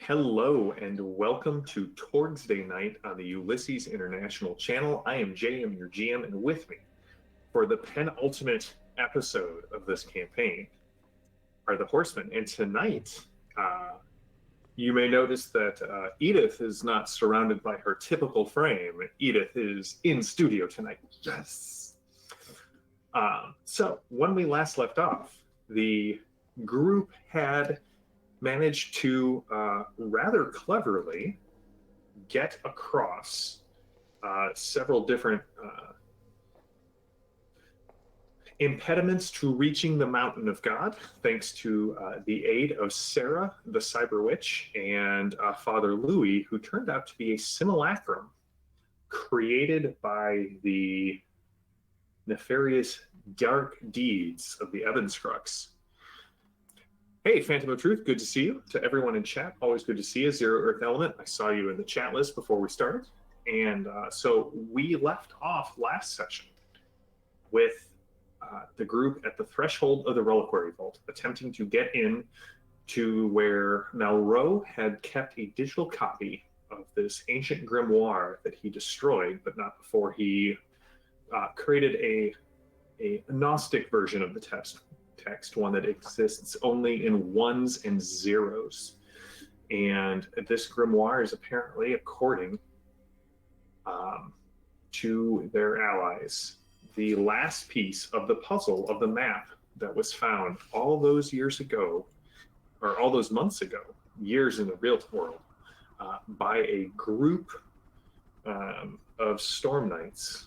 Hello and welcome to Torg's Day Night on the Ulysses International channel. I am JM, your GM, and with me for the penultimate episode of this campaign are the Horsemen. And tonight, you may notice that Edith is not surrounded by her typical frame. Edith is in studio tonight. Yes! So, when we last left off, the group had managed to rather cleverly get across several different impediments to reaching the Mountain of God, thanks to the aid of Sarah, the Cyber Witch, and Father Louis, who turned out to be a simulacrum created by the nefarious dark deeds of the Evanscrux. Hey, Phantom of Truth, good to see you. To everyone in chat, always good to see you. Zero Earth Element, I saw you in the chat list before we started. And so we left off last session with the group at the threshold of the reliquary vault, attempting to get in to where Malraux had kept a digital copy of this ancient grimoire that he destroyed, but not before he created a Gnostic version of the text, one that exists only in ones and zeros. And this grimoire is apparently, according to their allies, the last piece of the puzzle of the map that was found all those years ago, or all those months ago, years in the real world, by a group of Storm Knights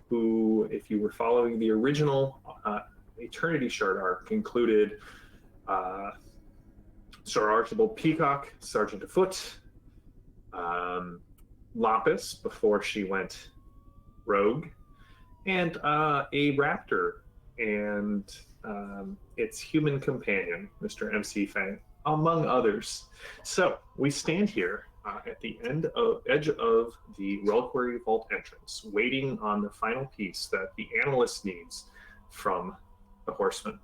who, if you were following the original Eternity Shard arc, included Sir Archibald Peacock, Sergeant Afoot, Lapis before she went rogue, and a raptor and its human companion, Mr. MC Fang, among others. So we stand here at the edge of the reliquary vault entrance, waiting on the final piece that the analyst needs from the Horsemen.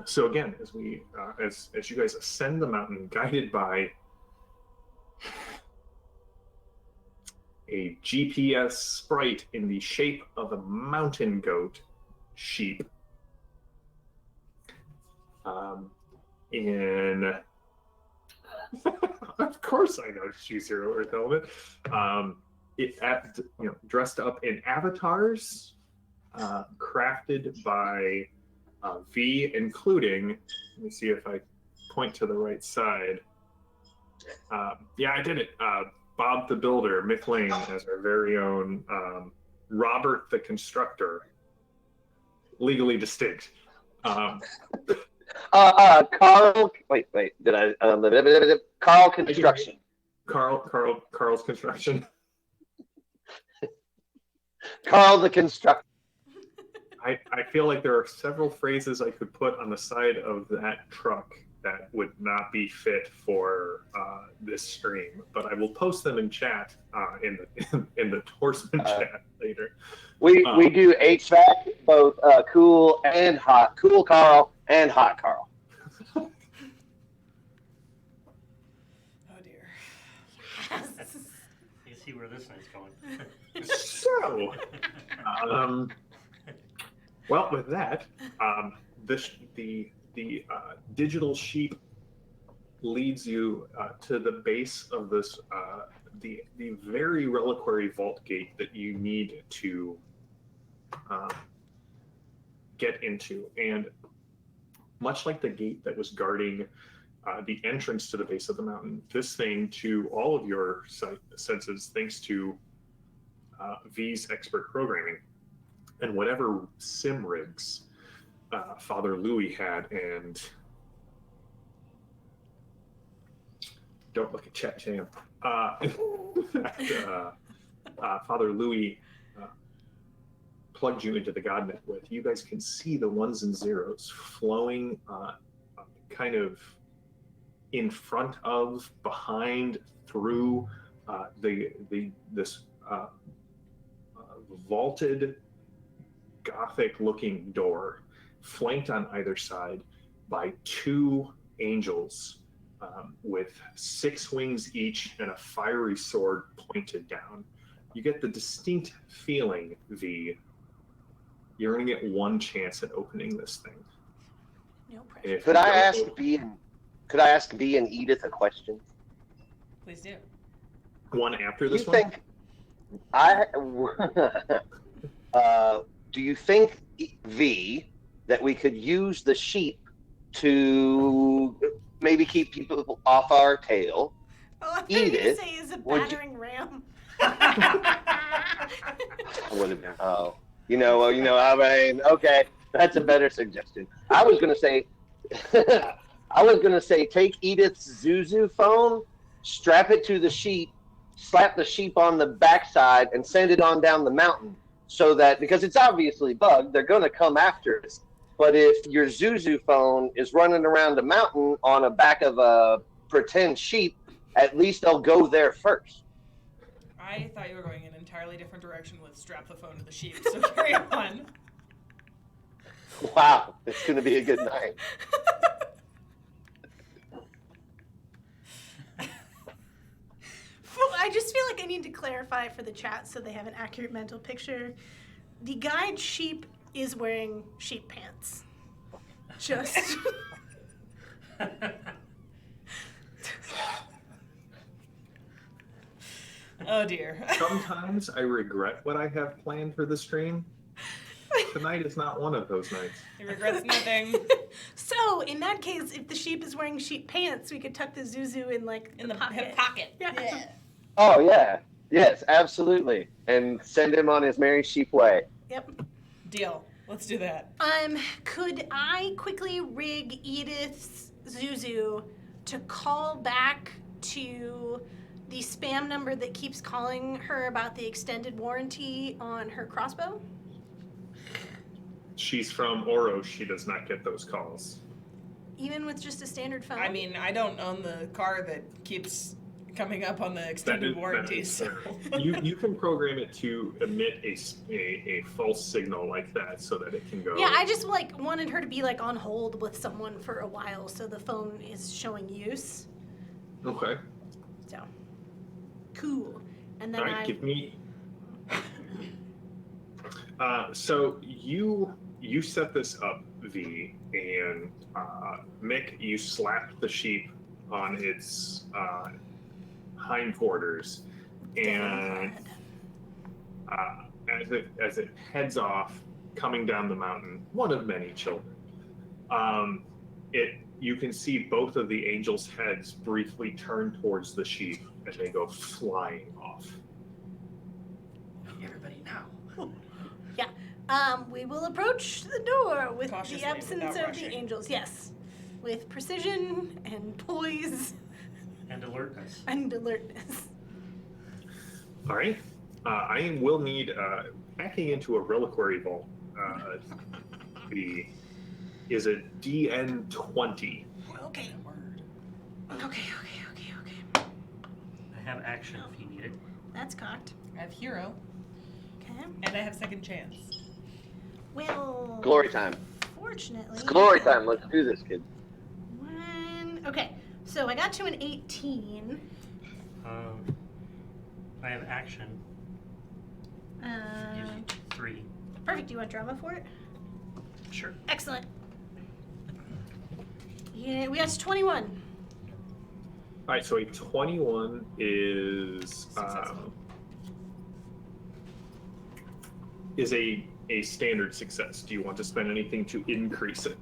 So again, as we as you guys ascend the mountain, guided by a GPS sprite in the shape of a mountain goat sheep, in of course I know she's Zero Earth Element. Dressed up in avatars, crafted by V, including, let me see if I point to the right side. Yeah, I did it. Bob the Builder, Mick Lane as our very own Robert the Constructor, legally distinct. Carl, wait, did I, Carl Construction. Carl's Construction. Carl the Constructor. I feel like there are several phrases I could put on the side of that truck that would not be fit for this stream, but I will post them in chat in the Horseman chat later. We do HVAC, both cool and hot, cool Carl and hot Carl. Oh dear. Yes. You see where this night's going. So, well, with that, the digital sheep leads you to the base of this, the very reliquary vault gate that you need to get into. And much like the gate that was guarding the entrance to the base of the mountain, this thing, to all of your senses, thanks to V's expert programming and whatever sim rigs Father Louis had, and don't look at chat jam. Father Louis plugged you into the GodNet with. You guys can see the ones and zeros flowing kind of in front of, behind, through this vaulted Gothic-looking door, flanked on either side by two angels with 6 wings each and a fiery sword pointed down. You get the distinct feeling, V, you're going to get one chance at opening this thing. No pressure. Could I ask B and Edith a question? Please do. One after this Do one? you think, V, that we could use the sheep to maybe keep people off our tail? Oh, I Eat was going to it. say is a Would you- battering ram. Oh, I mean, okay, that's a better suggestion. I was gonna say, take Edith's Zuzu phone, strap it to the sheep, slap the sheep on the backside, and send it on down the mountain. So that, because it's obviously bugged, they're gonna come after us. But if your Zuzu phone is running around the mountain on the back of a pretend sheep, at least they'll go there first. I thought you were going in an entirely different direction with strap the phone to the sheep, so carry on. Wow, it's going to be a good night. Well, I just feel like I need to clarify for the chat so they have an accurate mental picture. The guide sheep is wearing sheep pants. Just. Oh dear. Sometimes I regret what I have planned for the stream. Tonight is not one of those nights. He regrets nothing. So, in that case, if the sheep is wearing sheep pants, we could tuck the Zuzu in, like, In the pocket. hip pocket. Yeah. Oh, yeah. Yes, absolutely. And send him on his merry sheep way. Yep. Deal. Let's do that. Could I quickly rig Edith's Zuzu to call back to the spam number that keeps calling her about the extended warranty on her crossbow? She's from Oro. She does not get those calls. Even with just a standard phone? I mean, I don't own the car that keeps coming up on the extended warranty, so. You can program it to emit a false signal like that so that it can go. Yeah, I just wanted her to be on hold with someone for a while so the phone is showing use. Okay. So, cool. And then All right, give me. So you set this up, V, and Mick, you slap the sheep on its hindquarters, and as it heads off, coming down the mountain, one of many children, you can see both of the angels' heads briefly turn towards the sheep, and they go flying off. Everybody now. We will approach the door with Cautiously, the absence without of rushing. the angels. Yes. With precision and poise And alertness. and alertness. All right. I will need hacking into a reliquary vault. Is a DN20. Okay. Word. Okay. I have action if you need it. That's cocked. I have hero, Okay. and I have second chance. Well. Glory time. Fortunately. It's glory time. Let's do this, kid. Okay. So I got to an 18. I have action. Gives you 3. Perfect. Do you want drama for it? Sure. Excellent. Yeah, we got to 21. All right. So a 21 is Successful. a standard success. Do you want to spend anything to increase it?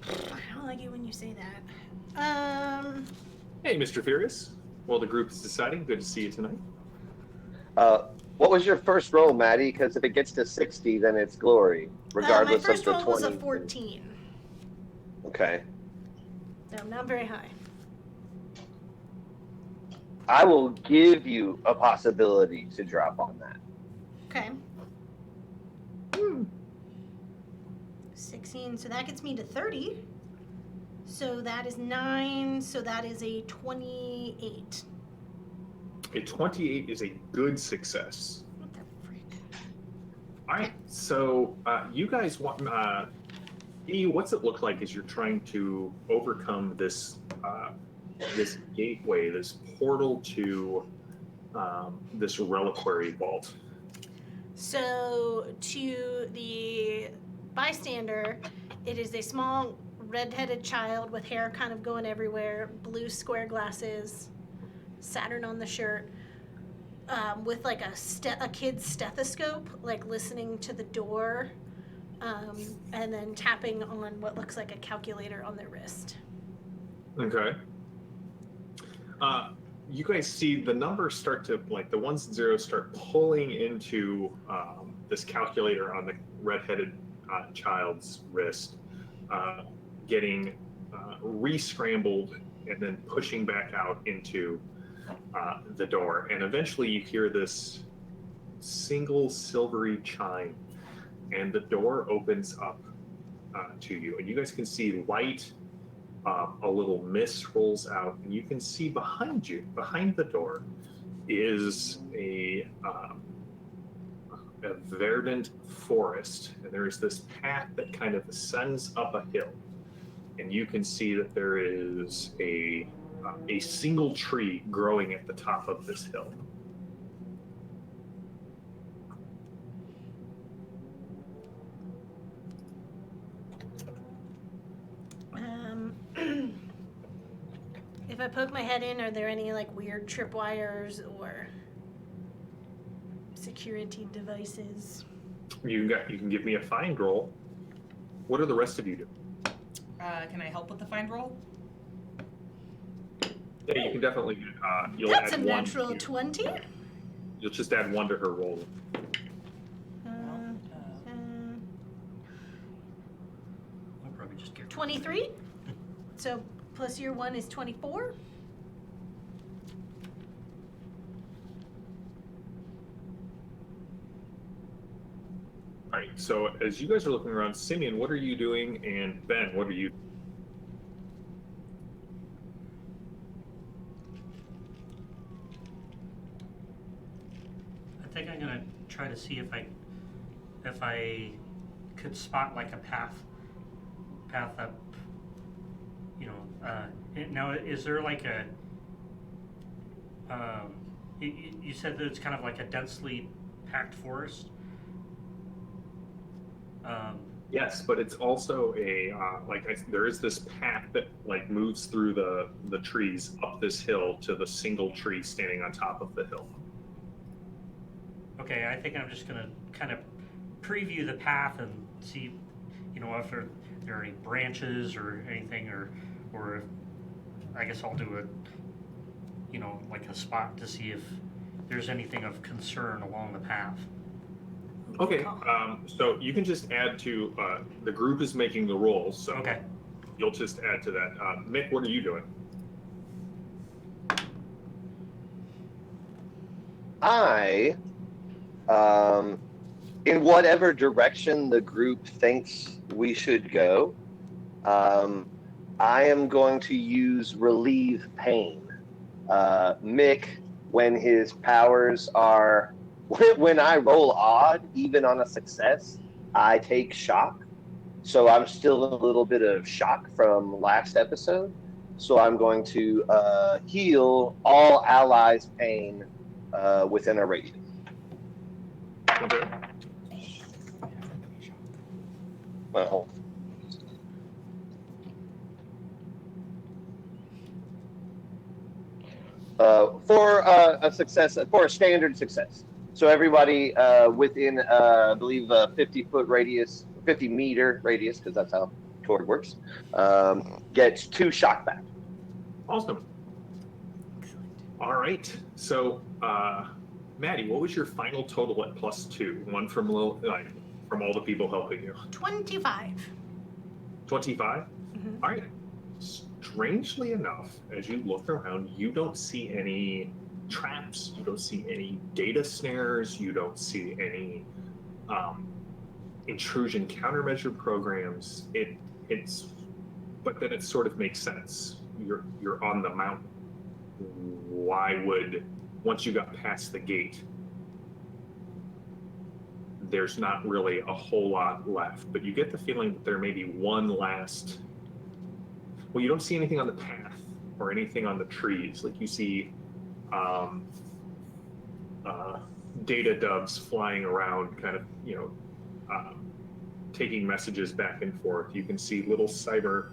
I don't like it when you say that. Hey, Mr. Furious. Well, the group is deciding. Good to see you tonight. What was your first roll, Maddie? Because if it gets to 60, then it's glory, regardless my first of the roll 20. was a 14. Okay. So not very high. I will give you a possibility to drop on that. Okay. 16, so that gets me to 30. So that is 9, so that is a 28. A 28 is a good success. What the freak? All right. So you guys want. E, what's it look like as you're trying to overcome this this gateway, this portal to this reliquary vault. So, to the bystander, it is a small red-headed child with hair kind of going everywhere, blue square glasses, Saturn on the shirt, with like a kid's stethoscope, like listening to the door, and then tapping on what looks like a calculator on their wrist. Okay. You guys see the numbers start to, like the ones and zeros start pulling into this calculator on the red-headed child's wrist, getting re-scrambled and then pushing back out into the door. And eventually you hear this single silvery chime, and the door opens up to you. And you guys can see light. A little mist rolls out, and you can see behind you, behind the door, is a verdant forest, and there is this path that kind of ascends up a hill, and you can see that there is a single tree growing at the top of this hill. If I poke my head in, are there any like weird tripwires or security devices? You can give me a find roll. What do the rest of you do? Can I help with the find roll? Yeah, you can definitely. You'll That's a add natural one. 20. You'll just add one to her roll. I'll probably just get 23. So plus your 1 is 24. All right. So as you guys are looking around, Simeon, what are you doing? And Ben, what are you? I think I'm gonna try to see if I could spot like a path up. You know, now is there like a? You said that it's kind of like a densely packed forest. Yes, but it's also there is this path that like moves through the trees up this hill to the single tree standing on top of the hill. Okay, I think I'm just gonna kind of preview the path and see, you know, if there are any branches or anything, or if, I guess I'll do a, you know, like a spot to see if there's anything of concern along the path. Okay, so you can just add to the group is making the rolls, so Okay. you'll just add to that. Mick, what are you doing? I, in whatever direction the group thinks we should go, I am going to use relieve pain. Mick, when his powers are, when I roll odd, even on a success, I take shock. So I'm still a little bit of shock from last episode. So I'm going to heal all allies' pain within a radius. Okay. Well, for a success, for a standard success. So everybody within, I believe, a 50-foot radius, 50-meter radius, because that's how Torg works, gets 2 shock back. Awesome. All right. So, Maddie, what was your final total at +2? One from from all the people helping you. 25. 25. Mm-hmm. All right. Strangely enough, as you look around, you don't see any traps. You don't see any data snares. You don't see any intrusion countermeasure programs. But then it sort of makes sense. You're on the mountain. Why would, once you got past the gate, there's not really a whole lot left, but you get the feeling that there may be one last. Well, you don't see anything on the path or anything on the trees. Like you see data doves flying around, kind of, taking messages back and forth. You can see little cyber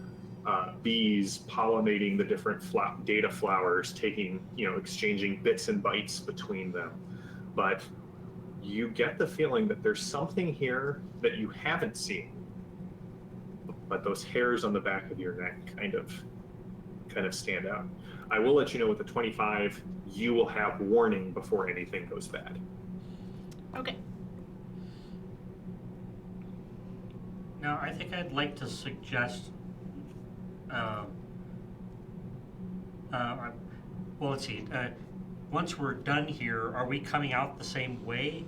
bees pollinating the different data flowers, exchanging bits and bytes between them. But you get the feeling that there's something here that you haven't seen, but those hairs on the back of your neck kind of stand out. I will let you know with the 25, you will have warning before anything goes bad. Okay. Now, I think I'd like to suggest, well, let's see. Once we're done here, are we coming out the same way,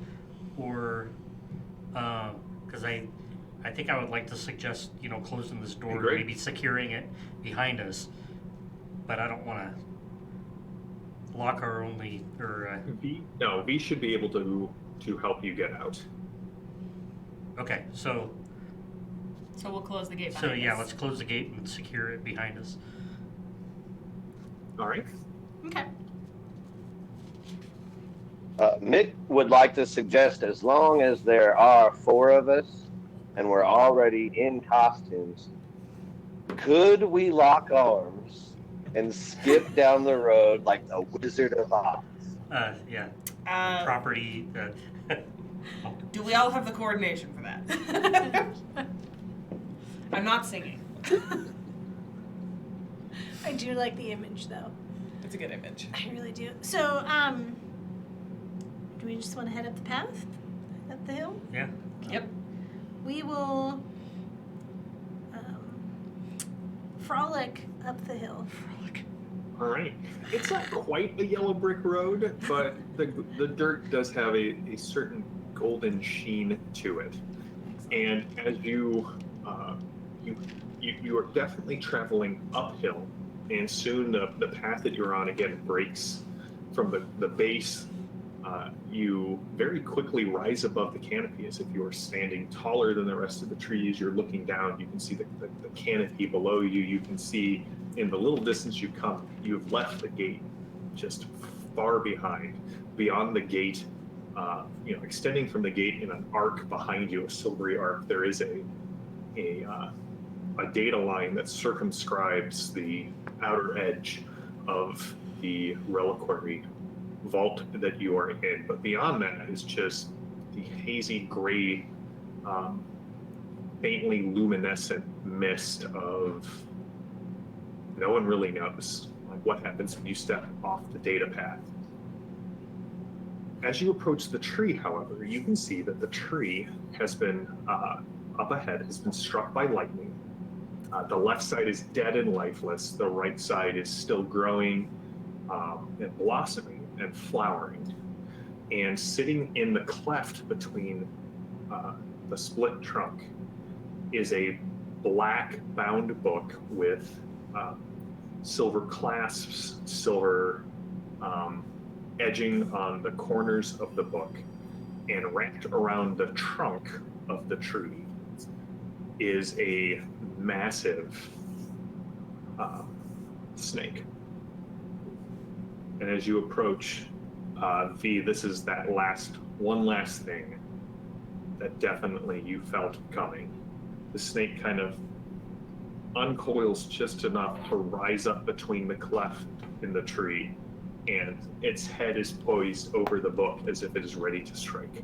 or because I think I would like to suggest, closing this door, and maybe securing it behind us, but I don't want to lock our only or. V should be able to help you get out. Okay, so we'll close the gate behind us. So yeah, let's close the gate and secure it behind us. All right. Okay. Mick would like to suggest, as long as there are 4 of us and we're already in costumes, could we lock arms and skip down the road like the Wizard of Oz? Yeah. Property. Do we all have the coordination for that? I'm not singing. I do like the image, though. It's a good image. I really do. So, do we just want to head up the path? Up the hill? Yeah. Yep. We will frolic up the hill. All right. It's not quite a yellow brick road, but the dirt does have a certain golden sheen to it. And as you are definitely traveling uphill, and soon the path that you're on again breaks from the base. You very quickly rise above the canopy as if you are standing taller than the rest of the trees. You're looking down. You can see the canopy below you. You can see in the little distance you've come, you've left the gate just far behind. Beyond the gate, extending from the gate in an arc behind you, a silvery arc, there is a data line that circumscribes the outer edge of the reliquary vault that you are in. But beyond that is just the hazy gray, faintly luminescent mist of no one really knows, like what happens when you step off the data path. As you approach the tree, however, you can see that the tree has been up ahead, has been struck by lightning. The left side is dead and lifeless. The right side is still growing and blossoming and flowering. And sitting in the cleft between the split trunk is a black bound book with silver clasps, silver edging on the corners of the book, and wrapped around the trunk of the tree is a massive snake. And as you approach, V, this is that one last thing that definitely you felt coming. The snake kind of uncoils just enough to rise up between the cleft in the tree, and its head is poised over the book as if it is ready to strike.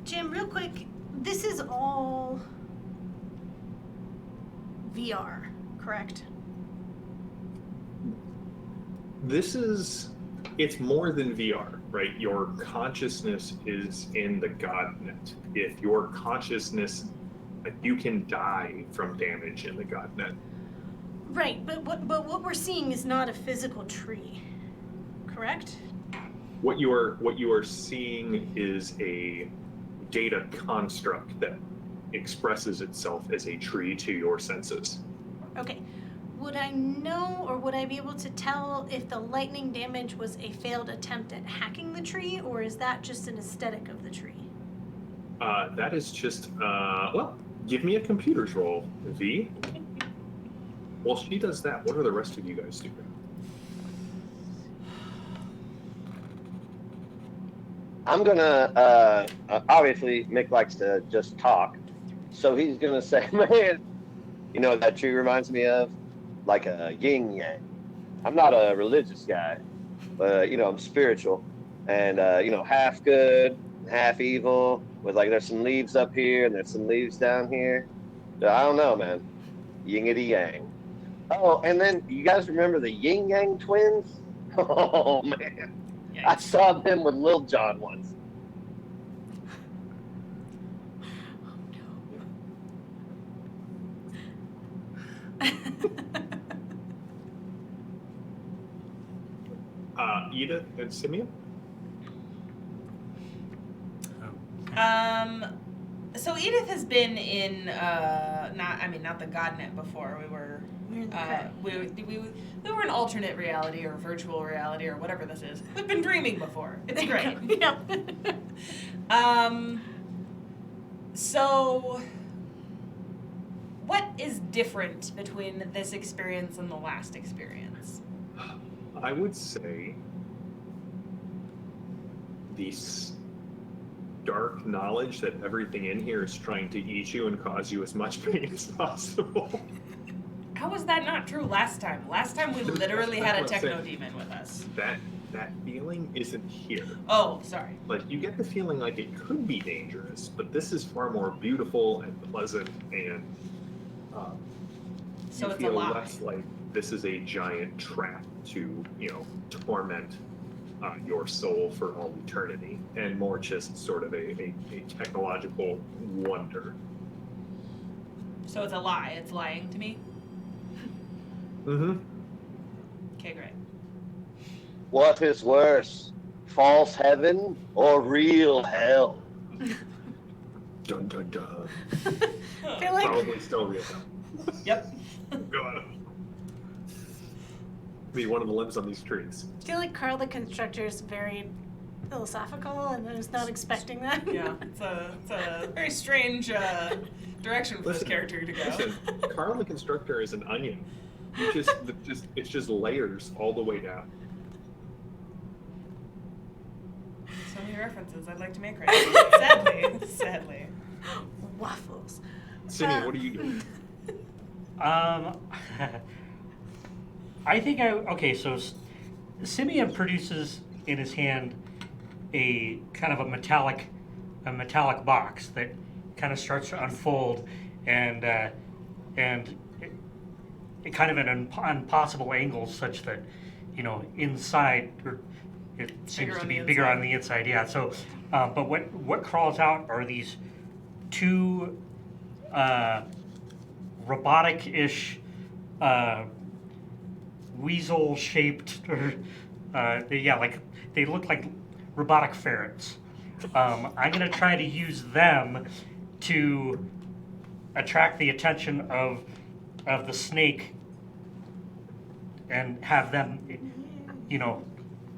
Jim, real quick, this is all VR, correct? It's more than VR, right? Your consciousness is in the GodNet. If your consciousness, you can die from damage in the GodNet. Right, but what we're seeing is not a physical tree, correct? What you are seeing is a data construct that expresses itself as a tree to your senses. Okay. Would I know, or would I be able to tell if the lightning damage was a failed attempt at hacking the tree, or is that just an aesthetic of the tree? That is just, well, give me a computer's roll, V. While she does that, what are the rest of you guys doing? I'm gonna obviously Mick likes to just talk, so he's gonna say, "Man, you know what that tree reminds me of? Like a yin yang. I'm not a religious guy, but I'm spiritual, and half good, half evil. With like there's some leaves up here and there's some leaves down here. So, I don't know, man. Yingity yang. Oh, and then you guys remember the Yin Yang twins? Oh man, I Yikes. saw them with Lil Jon once. Edith and Simeon? So Edith has been in not the Godnet before. We were We're in the crib. we were in alternate reality or virtual reality or whatever this is. We've been dreaming before. It's great. Yeah. So what is different between this experience and the last experience? I would say the dark knowledge that everything in here is trying to eat you and cause you as much pain as possible. How was that not true last time? Last time we literally had a That's what I'm techno saying. demon with us. That feeling isn't here. Oh, sorry. Like, you get the feeling like it could be dangerous, but this is far more beautiful and pleasant, and So you it's a feel lie. less like this is a giant trap to, torment your soul for all eternity, and more just sort of a technological wonder. So it's a lie. It's lying to me. Mm-hmm. Okay, great. What is worse, false heaven or real hell? Dun dun dun. I feel like Probably still real though. Yep. Go on. Be one of the limbs on these trees. I feel like Carl the Constructor is very philosophical and I was not expecting that. Yeah, it's a very strange direction for this character to go. Listen, Carl the Constructor is an onion. It's just layers all the way down. So many references I'd like to make right now. Sadly. Waffles. Simeon, what are you doing? I think so Simeon produces in his hand a kind of a metallic box that kind of starts to unfold, and it kind of at an impossible angle, such that inside it seems to be bigger on the inside. Yeah. So, but what crawls out are these two robotic-ish weasel-shaped, they look like robotic ferrets. I'm gonna try to use them to attract the attention of the snake and have them,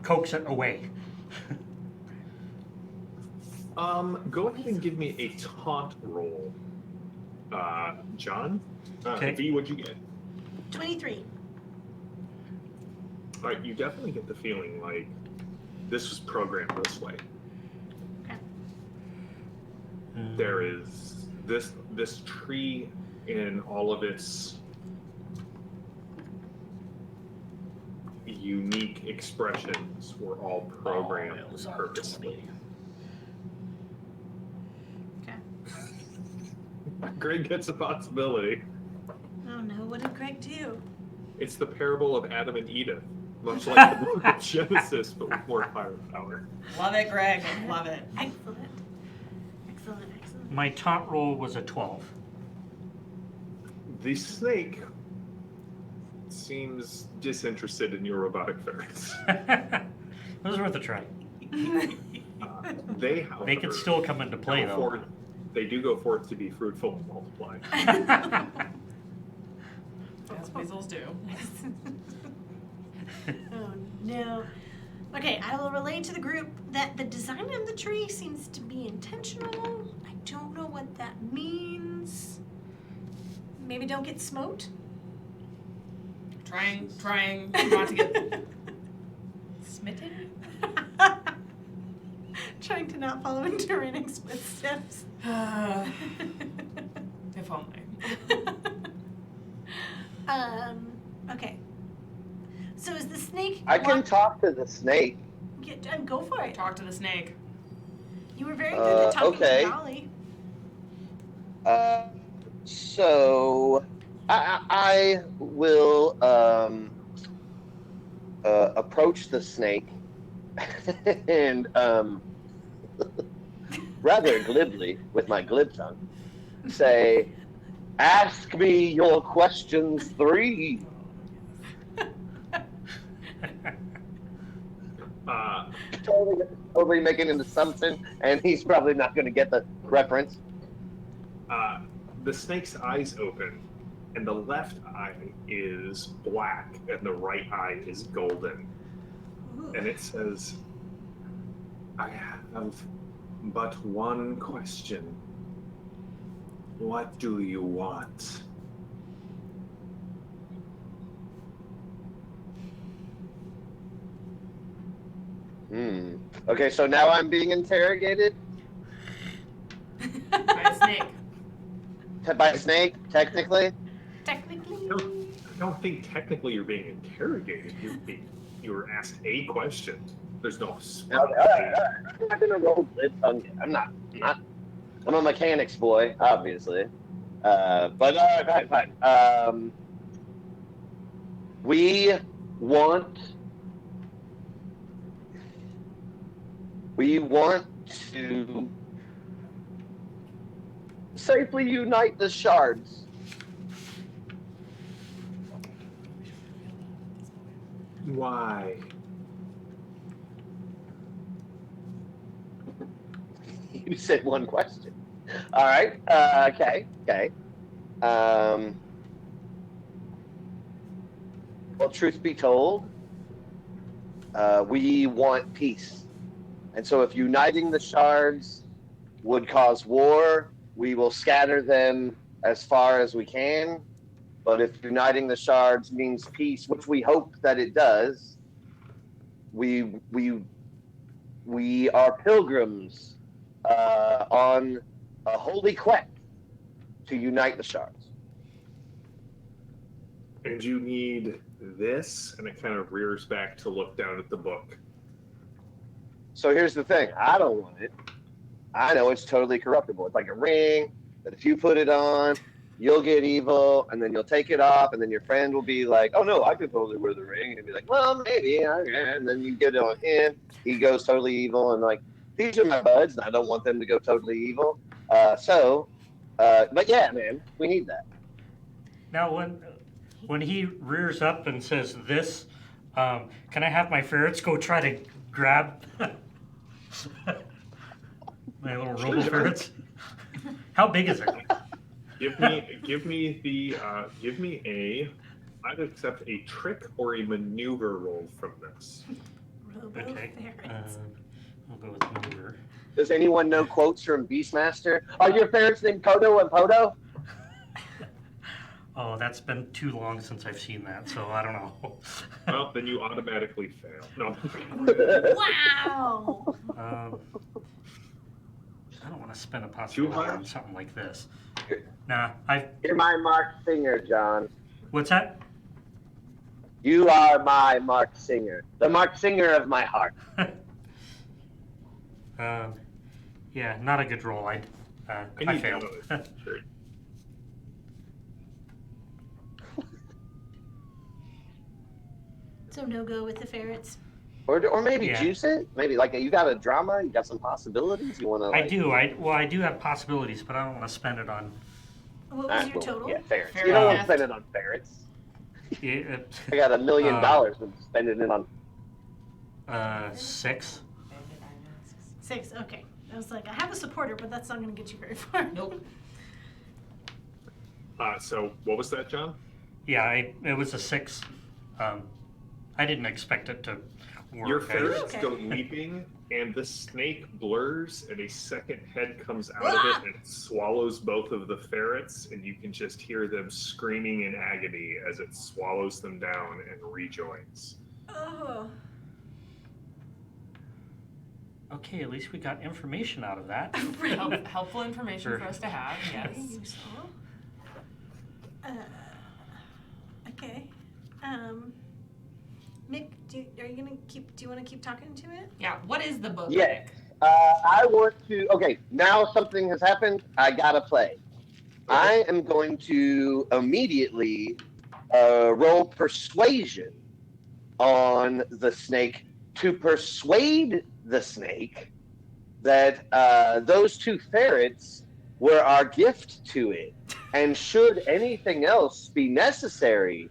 coax it away. Go ahead and give me a taunt roll, John. Okay. V, what'd you get? 23. All right, you definitely get the feeling like this was programmed this way. Okay. There is this tree in all of its unique expressions were all programmed purposely. Okay. Greg gets a possibility. Oh no, what did Greg do? It's the parable of Adam and Edith, much like the book of Genesis, but with more firepower. Love it, Greg. Love it. Excellent. Excellent. My taunt roll was a 12. The snake seems disinterested in your robotic ferrets. It was worth a try. They, however, They could still come into play, though. They do go forth to be fruitful and multiply. As weasels do. Oh no. Okay, I will relay to the group that the design of the tree seems to be intentional. I don't know what that means. Maybe don't get smote. Trying not to get smitten. Trying to not follow in Tyrannic's footsteps. If only. Okay. So is the snake? I can talk to the snake. Go for it. Talk to the snake. You were very good at talking okay. to Dolly. So I will approach the snake and rather glibly, with my glib tongue, say, "Ask me your questions 3." Totally making an assumption, and he's probably not going to get the reference. The snake's eyes open, and the left eye is black, and the right eye is golden. Ooh. And it says, "I have but one question. What do you want?" Okay, so now I'm being interrogated By a snake. by a snake, technically. Technically. I don't think technically you're being interrogated. You were asked a question. There's no. Okay, all right. I'm not gonna roll glib tongue yet. I'm not. I'm a mechanics boy, obviously. But all right, fine. We want to safely unite the shards. Why? You said one question. All right. Okay. Well, truth be told, we want peace. And so if uniting the shards would cause war, we will scatter them as far as we can. But if uniting the shards means peace, which we hope that it does, we are pilgrims on a holy quest to unite the shards. And you need this, and it kind of rears back to look down at the book. So here's the thing. I don't want it. I know it's totally corruptible. It's like a ring that if you put it on, you'll get evil, and then you'll take it off, and then your friend will be like, "Oh no, I could totally wear the ring," and you'll be like, "Well, maybe," and then you get it on him. He goes totally evil, and like, these are my buds, and I don't want them to go totally evil. But yeah, man, we need that. Now, when he rears up and says this, can I have my ferrets go try to grab my little robo ferrets? How big is it? Give me I'd accept a trick or a maneuver roll from this. Okay. Robo-ferrets. I'll go with maneuver. Does anyone know quotes from Beastmaster? Are your ferrets named Kodo and Podo? Oh, that's been too long since I've seen that, so I don't know. Well, then you automatically fail. No. Wow. I don't want to spend a possibility on something like this. Nah, You're my Mark Singer, John. What's that? You are my Mark Singer. The Mark Singer of my heart. Yeah, not a good roll. I failed. Sure. So no go with the ferrets. Or maybe Yeah. juice it. Maybe like you got a drama, you got some possibilities. You want to? I do. I do have possibilities, but I don't want to spend it on. What was your total? Yeah, ferrets. Ferret You don't want to nest. spend it on ferrets. Yeah, I got $1 million and spending it on. 6. 6. Okay. I was like, I have a supporter, but that's not going to get you very far. Nope. So what was that, John? Yeah, it was a 6. I didn't expect it to work. Your I- ferrets Okay. go leaping, and the snake blurs, and a second head comes out of it and swallows both of the ferrets, and you can just hear them screaming in agony as it swallows them down and rejoins. Oh. Okay, at least we got information out of that. Right. Helpful information Sure. for us to have. Yes. Useful. Okay. Mick, do you want to keep talking to it? Yeah. What is the book? Yes. Nick? I want to. Okay, now something has happened. I gotta play. I am going to immediately roll persuasion on the snake to persuade the snake that those two ferrets were our gift to it. And should anything else be necessary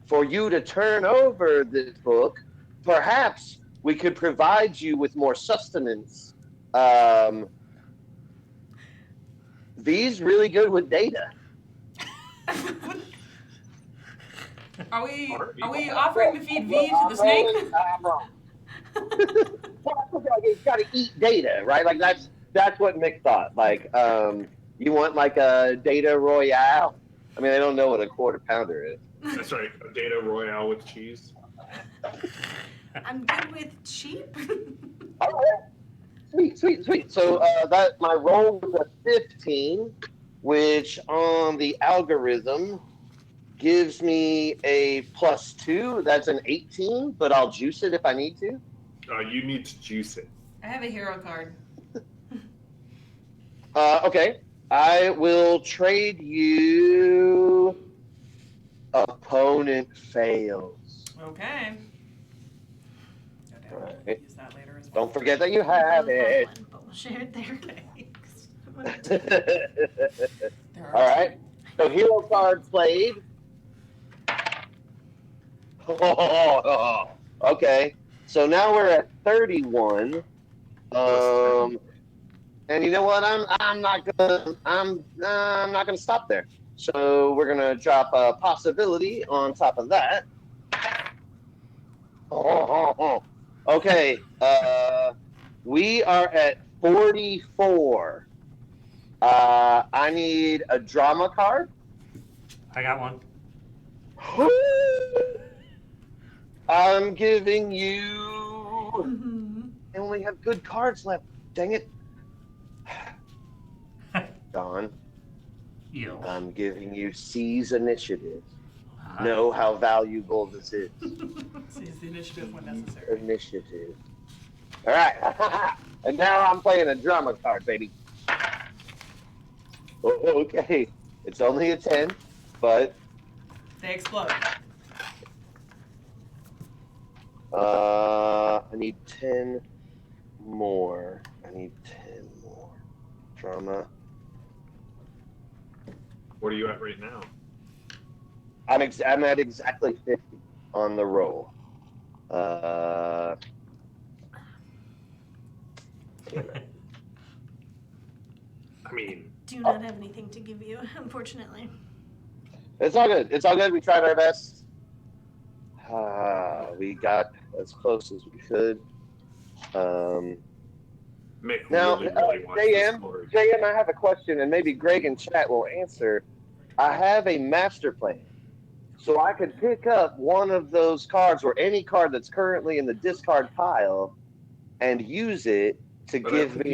for you to turn over this book, perhaps we could provide you with more sustenance. These really good with data. Are we Are offering to feed V to the snake? I'm wrong. Well, it's got to eat data, right? Like that's what Mick thought. Like, you want like a data royale? I mean, I don't know what a quarter pounder is. That's right, a Data Royale with cheese. I'm good with cheap. All right. Sweet. So that my roll was a 15, which on the algorithm gives me a +2. That's an 18, but I'll juice it if I need to. You need to juice it. I have a hero card. Okay. I will trade you opponent fails. Okay. No doubt. Alright. We'll use that later as well. Don't forget that you have it. One, but we'll share it there. There are All right. So hero card played. Okay. So now we're at 31. And you know what? I'm not gonna stop there. So we're gonna drop a possibility on top of that. Okay. We are at 44. I need a drama card. I got one. I'm giving you. Mhm. I only have good cards left. Dang it. Don, Yo. I'm giving you Seize Initiative. Uh-huh. Know how valuable this is. Seize the initiative when necessary. Initiative. All right. And now I'm playing a drama card, baby. Okay. It's only a 10, but They explode. I need 10 more. Drama. What are you at right now? I'm at exactly 50 on the roll. Damn it. I mean, Do not have anything to give you, unfortunately. It's all good. It's all good. We tried our best. We got as close as we could. Mick Now, really wants this JM, card. I have a question, and maybe Greg in chat will answer. I have a master plan, so I could pick up one of those cards or any card that's currently in the discard pile and use it to But I give think me.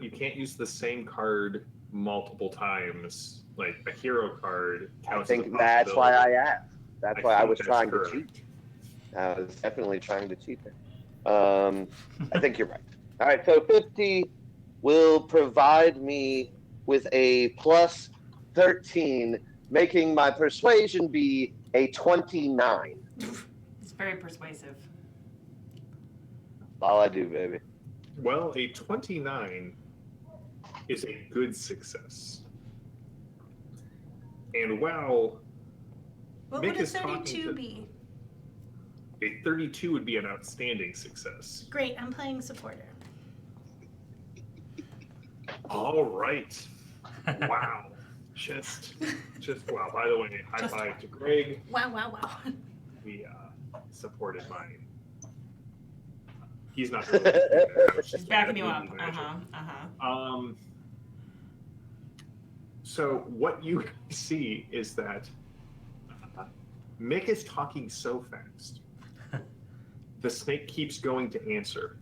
you can't use the same card multiple times. Like a hero card I counts as a think that's why I possibility. asked. That's why I think was that's trying correct. to cheat. I was definitely trying to cheat there. I think you're right. All right, so 50 will provide me with a plus 13, making my persuasion be a 29. It's very persuasive. All I do, baby. Well, a 29 is a good success. And while What Mick would a is talking 32 to- be? a 32 would be an outstanding success. Great, I'm playing supporter. All right. Wow. Just wow. By the way, high Just five to Greg. Wow. We supported by. He's not. Really there. He's backing you up. So what you see is that Mick is talking so fast. The snake keeps going to answer.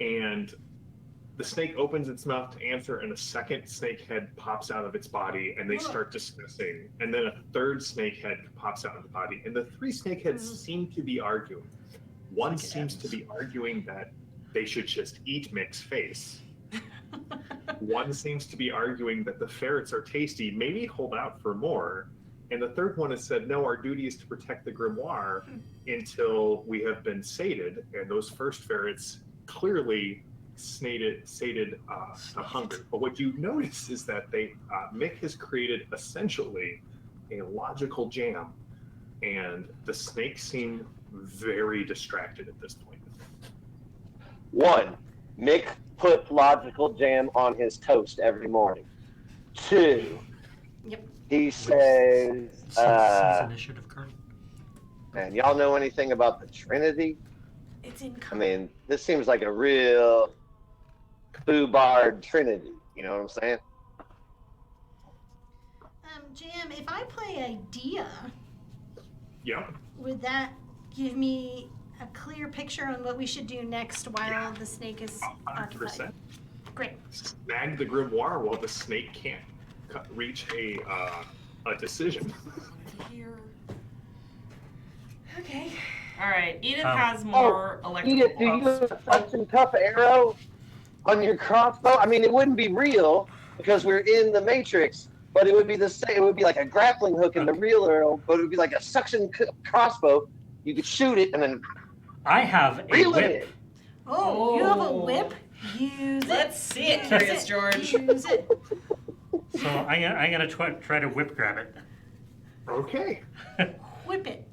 And the snake opens its mouth to answer, and a second snake head pops out of its body, and they start discussing. And then a third snake head pops out of the body, and the three snake heads seem to be arguing. One seems to be arguing that they should just eat Mick's face. One seems to be arguing that the ferrets are tasty, maybe hold out for more. And the third one has said, no, our duty is to protect the grimoire until we have been sated. And those first ferrets clearly sated the hunger. But what you notice is that Mick has created essentially a logical jam. And the snakes seem very distracted at this point. 1, Mick put logical jam on his toast every morning. 2, he says, initiative card. and y'all know anything about the Trinity? It's in. I mean, this seems like a real foobarred Trinity. You know what I'm saying? Jam, if I play idea, Yeah. would that give me a clear picture on what we should do next while the snake is 100%. Great. Snag the grimoire while the snake can't reach a decision. Okay. All right. Edith has more electrical. Edith, do you have a suction cup arrow on your crossbow? I mean, it wouldn't be real because we're in the Matrix, but it would be the same. It would be like a grappling hook in the real arrow, but it would be like a suction crossbow. You could shoot it and then I have a reel it whip. in. Oh, you have a whip? Use it. Let's see it, Curious George. Use it. So I'm gonna try to whip grab it. Okay. Whip it.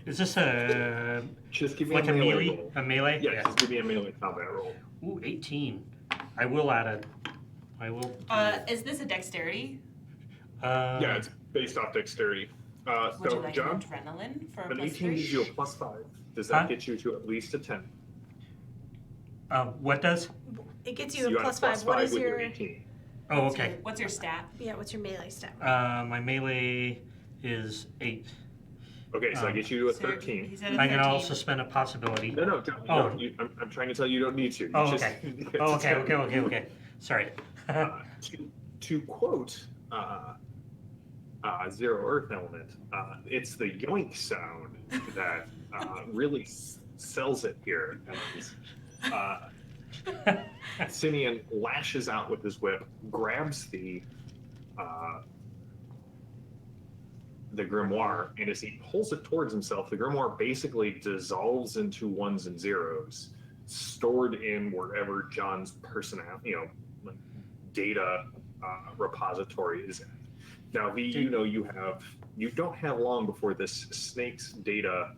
Is this a Just give me like a a melee melee? roll. A melee? Yeah, just give me a melee combat roll. Ooh, 18. I will add a. I will. Is this a dexterity? Yeah, it's based off dexterity. Would So, you like John, an adrenaline for a an plus 18 3? gives you a +5. Does that Huh? get you to at least a 10? What does? It gets So you a got +5. What is with your 18. Oh, okay. What's your stat? what's your melee stat? My melee is 8. Okay, so I get you to a So 13. he's at a I'm gonna 13. also spend a possibility. No, don't. Oh. No, I'm trying to tell you don't need to. You Oh, just okay. get to Oh, 10. okay. Sorry. To quote Zero Earth Element, it's the yoink sound that really sells it here. Simeon lashes out with his whip, grabs the grimoire, and as he pulls it towards himself, the grimoire basically dissolves into ones and zeros, stored in wherever John's personality, like data repository is at. Now, V, you don't have long before this snake's data,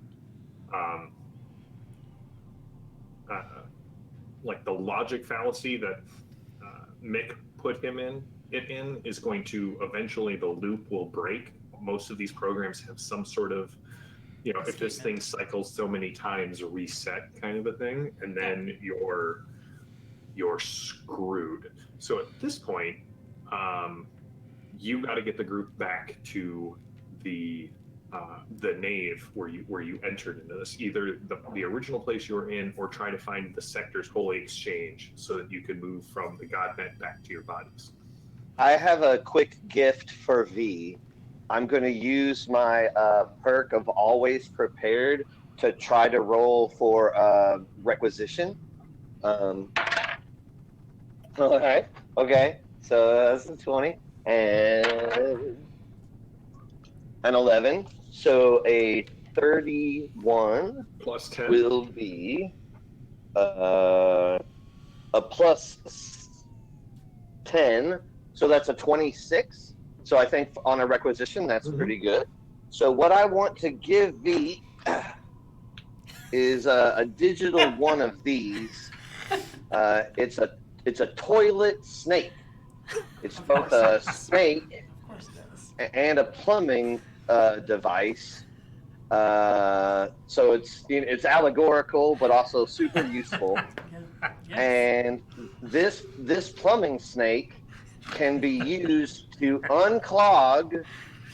like the logic fallacy that Mick put him in, is going to eventually, the loop will break. Most of these programs have some sort of, if this thing cycles so many times, reset kind of a thing, and then you're screwed. So at this point, you got to get the group back to the nave where you entered into this, either the original place you were in, or try to find the sector's holy exchange so that you can move from the godnet back to your bodies. I have a quick gift for V. I'm going to use my perk of always prepared to try to roll for requisition. All right. Okay. So that's a 20 and an 11. So a 31 Plus 10. will be a plus 10. So that's a 26. So I think on a requisition, that's pretty good. So what I want to give V is a digital one of these. It's a toilet snake. It's both a snake Of course it does. and a plumbing device. So it's allegorical, but also super useful. Yes. And this plumbing snake can be used to unclog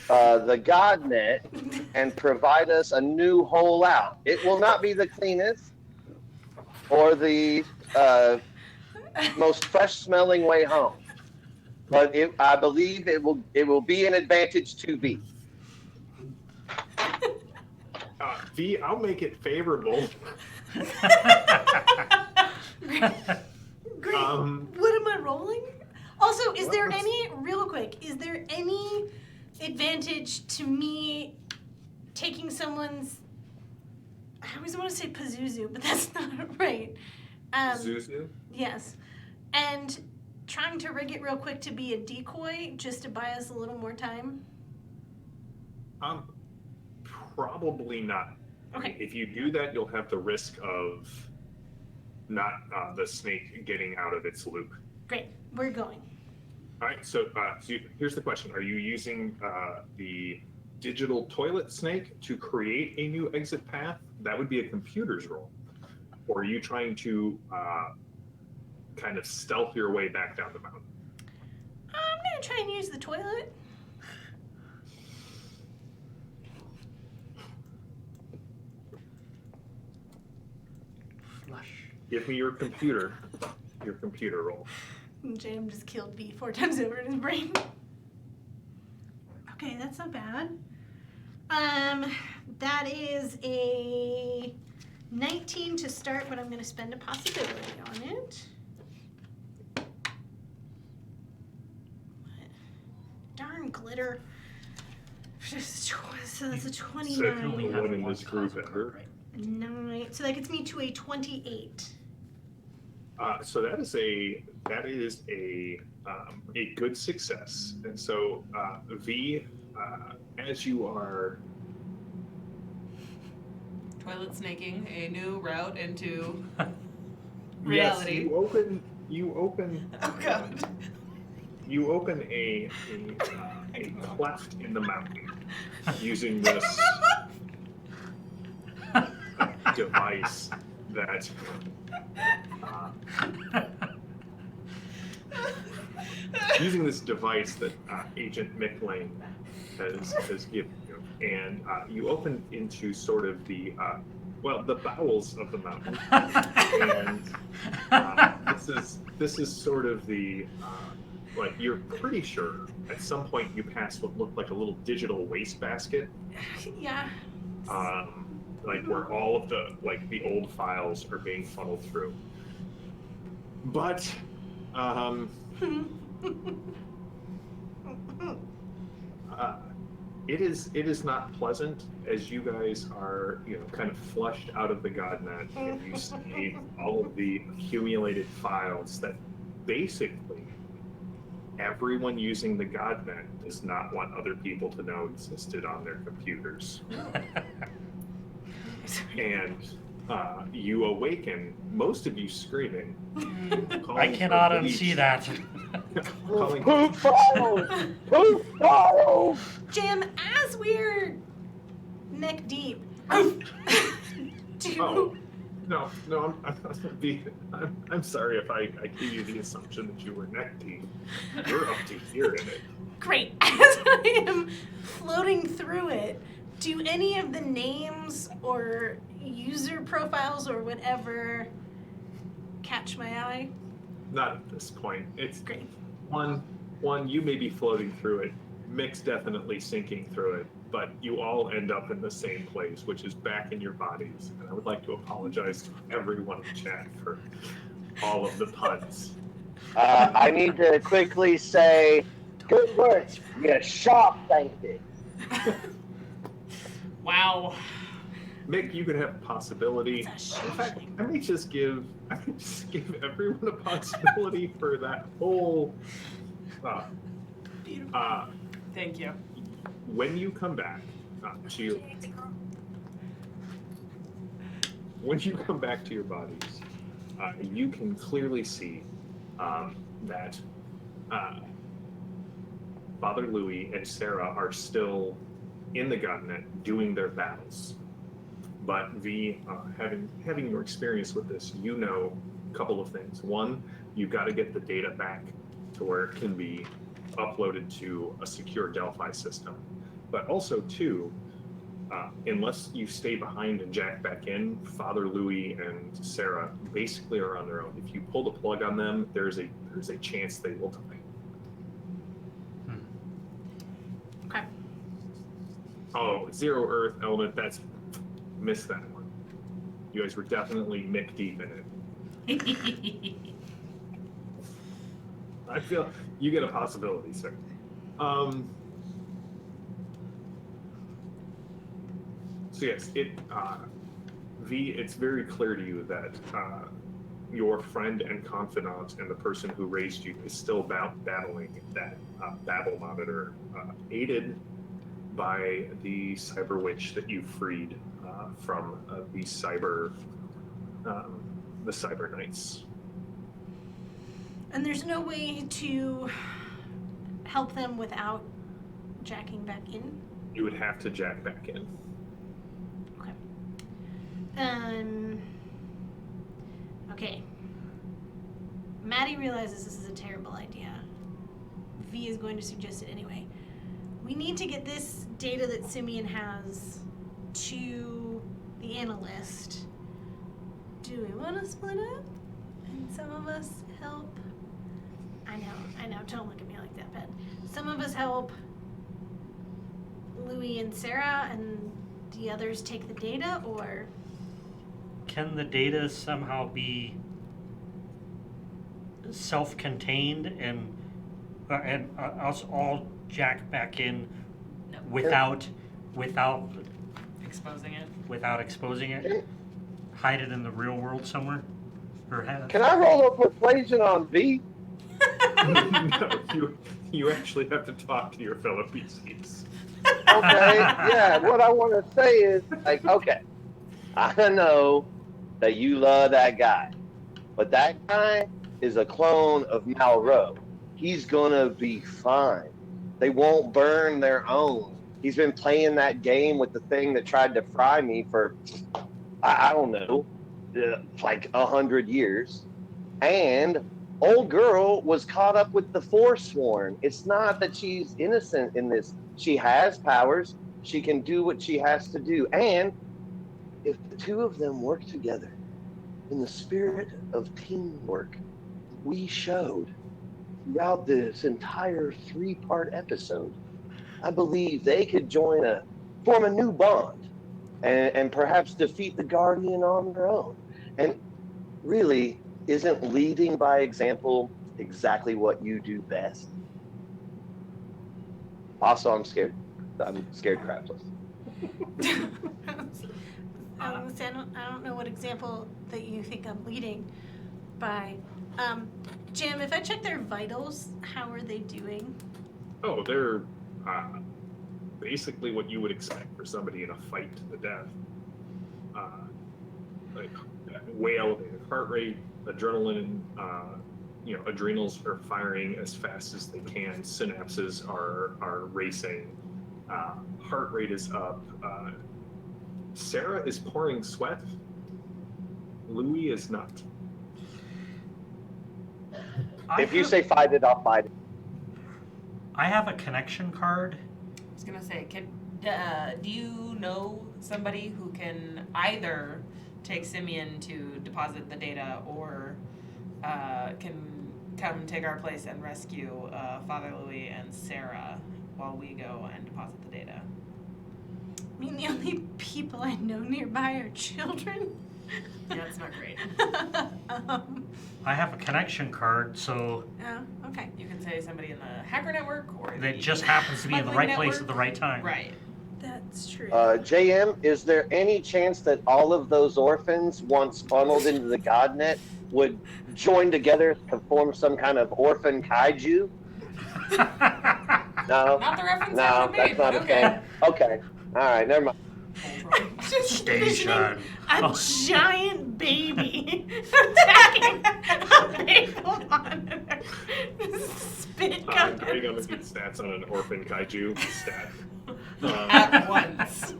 the god net and provide us a new hole out. It will not be the cleanest or the most fresh smelling way home, but I believe it will be an advantage to be. V, I'll make it favorable. Great. Great. What am I rolling? Also, is there any, real quick, is there any advantage to me taking someone's, I always want to say Pazuzu, but that's not right. Zuzu? Yes. And trying to rig it real quick to be a decoy, just to buy us a little more time? Probably not. Okay. If you do that, you'll have the risk of not the snake getting out of its loop. Great. We're going. All right, so here's the question. Are you using the digital toilet snake to create a new exit path? That would be a computer's role. Or are you trying to kind of stealth your way back down the mountain? I'm going to try and use the toilet. Flush. Give me your computer roll. Jam just killed B 4 times over in his brain. Okay, that's not bad. That is a 19 to start, but I'm going to spend a possibility on it. Darn glitter. So that's a 29. So only one in this group ever. 9. So that gets me to a 28. So that is a good success. And so V, as you are Toilet snaking a new route into yes, reality. you open Oh god. you open a cleft in the mountain using this device that Agent Micklane has given you, and you open into sort of the bowels of the mountain, and this is sort of the like you're pretty sure at some point you passed what looked like a little digital wastebasket. Yeah. Like where all of the old files are being funneled through. But it is not pleasant as you guys are, kind of flushed out of the godnet, and you see all of the accumulated files that basically everyone using the godnet does not want other people to know existed on their computers. And you awaken, most of you screaming. I cannot unsee that. Calling Poop files! Poop files! Jam, as we're neck deep. Oh, no, I'm sorry if I gave you the assumption that you were neck deep. You're up to here in it. Great. As I am floating through it, do any of the names or user profiles or whatever catch my eye? Not at this point. It's Great. one, you may be floating through it, Mick's definitely sinking through it, but you all end up in the same place, which is back in your bodies. And I would like to apologize to everyone in chat for all of the puns. I need to quickly say, good work. You sharp thanked it. Wow. Mick, you could have a possibility. In It's a fact, shame. I may just give everyone a possibility for that whole. Beautiful. Thank you. When you come back to your bodies, you can clearly see that Father Louis and Sarah are still in the godnet doing their battles. But V, having your experience with this, you know a couple of things. One, you've got to get the data back to where it can be uploaded to a secure Delphi system. But also, two, unless you stay behind and jack back in, Father Louis and Sarah basically are on their own. If you pull the plug on them, there's a chance they will die. Okay. Oh, Zero Earth element, missed that one. You guys were definitely Mick deep in it. I feel you get a possibility, sir. So yes, V, it's very clear to you that your friend and confidant and the person who raised you is still battling that battle monitor, aided by the cyber witch that you freed from the cyber knights. And there's no way to help them without jacking back in? You would have to jack back in. Okay. Okay. Maddie realizes this is a terrible idea. V is going to suggest it anyway. We need to get this data that Simeon has to the analyst. Do we want to split up? And some of us help? I know, don't look at me like that, Ben. Some of us help Louis and Sarah, and the others take the data, or? Can the data somehow be self-contained and us all jack back in without Exposing it. without exposing it? Hide it in the real world somewhere? Or Can I roll a persuasion on V? No, you actually have to talk to your fellow PCs. Okay, yeah, what I want to say is, like, okay, I know that you love that guy, but that guy is a clone of Malraux. He's gonna be fine. They won't burn their own. He's been playing that game with the thing that tried to fry me for, I don't know, like 100 years. And old girl was caught up with the Forsworn. It's not that she's innocent in this. She has powers. She can do what she has to do. And if the two of them work together in the spirit of teamwork, we showed throughout this entire 3-part episode, I believe they could form a new bond and perhaps defeat the Guardian on their own. And really, isn't leading by example exactly what you do best? Also, I'm scared. I'm scared crapless. I don't know what example that you think I'm leading by. Jim, if I check their vitals, how are they doing? Oh, they're basically what you would expect for somebody in a fight to the death. Like way elevated heart rate, adrenaline, adrenals are firing as fast as they can. Synapses are racing. Heart rate is up. Sarah is pouring sweat. Louis is not. If you say fight it, I'll fight it. I have a connection card. I was gonna say, do you know somebody who can either take Simeon to deposit the data, or can come take our place and rescue Father Louis and Sarah while we go and deposit the data? I mean, the only people I know nearby are children. Yeah, that's not great. I have a connection card, so Oh, okay. You can say somebody in the hacker network, or that just happens to be in the right place at the right time. Right. That's true. JM, is there any chance that all of those orphans, once funneled into the Godnet, would join together to form some kind of orphan kaiju? No. Not the reference No, I would have that's made, not but a thing. Okay. All right, never mind. Just Station. a giant baby attacking a bagel monitor. Spit Greg, I'm gonna get stats on an orphan kaiju stat. At once.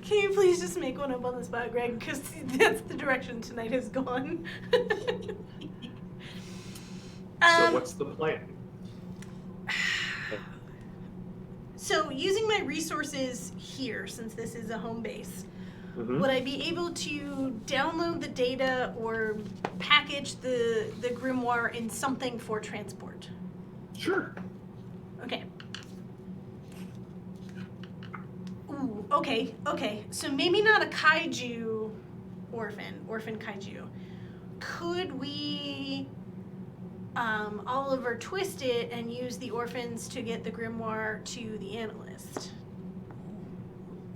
Can you please just make one up on the spot, Greg? Because that's the direction tonight has gone. So what's the plan? So using my resources here, since this is a home base, Mhm. would I be able to download the data or package the grimoire in something for transport? Sure. Okay. Ooh, okay. So maybe not a kaiju orphan kaiju. Could we Oliver twist it and use the orphans to get the grimoire to the analyst?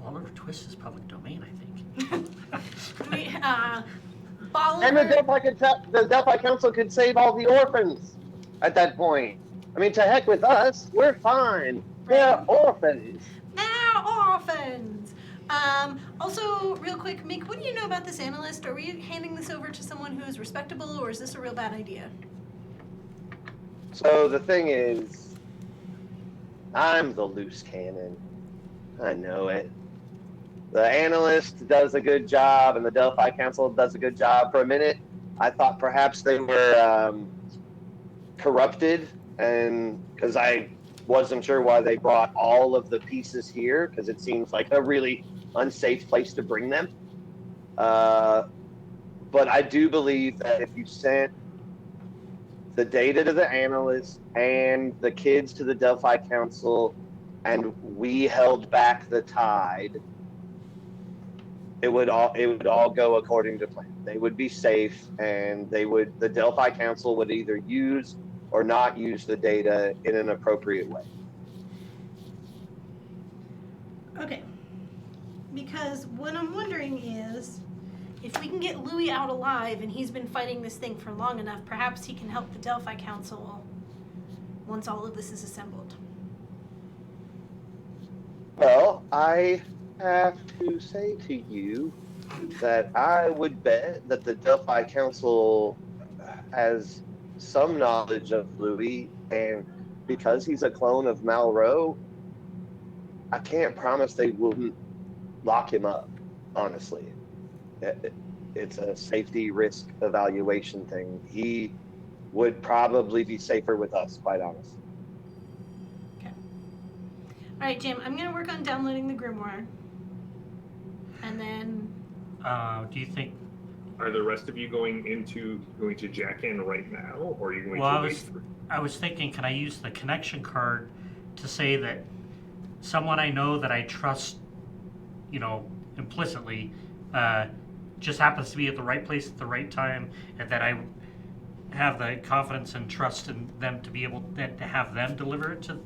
Oliver Twist is public domain, I think. We, And Bolivar, the Delphi Council could save all the orphans at that point. I mean, to heck with us. We're fine. They're Right. orphans. now orphans. Also, real quick, Mick, what do you know about this analyst? Are we handing this over to someone who is respectable, or is this a real bad idea? So the thing is, I'm the loose cannon. I know it. The analyst does a good job, and the Delphi Council does a good job. For a minute, I thought perhaps they were corrupted, and because I wasn't sure why they brought all of the pieces here, because it seems like a really unsafe place to bring them. But I do believe that if you sent the data to the analyst and the kids to the Delphi Council, and we held back the tide, it would all go according to plan. They would be safe, and the Delphi Council would either use or not use the data in an appropriate way. Okay. Because what I'm wondering is, if we can get Louis out alive and he's been fighting this thing for long enough, perhaps he can help the Delphi Council once all of this is assembled. Well, I have to say to you that I would bet that the Delphi Council has some knowledge of Louis, and because he's a clone of Malraux, I can't promise they wouldn't lock him up, honestly. It's a safety risk evaluation thing. He would probably be safer with us, quite honestly. All right, Jim, I'm going to work on downloading the grimoire. And then... Do you think? Are the rest of you going to jack in right now, or are you going Well, to wait for? I was thinking, can I use the connection card to say that someone I know that I trust, implicitly, just happens to be at the right place at the right time, and that I have the confidence and trust in them to be able to have them deliver it to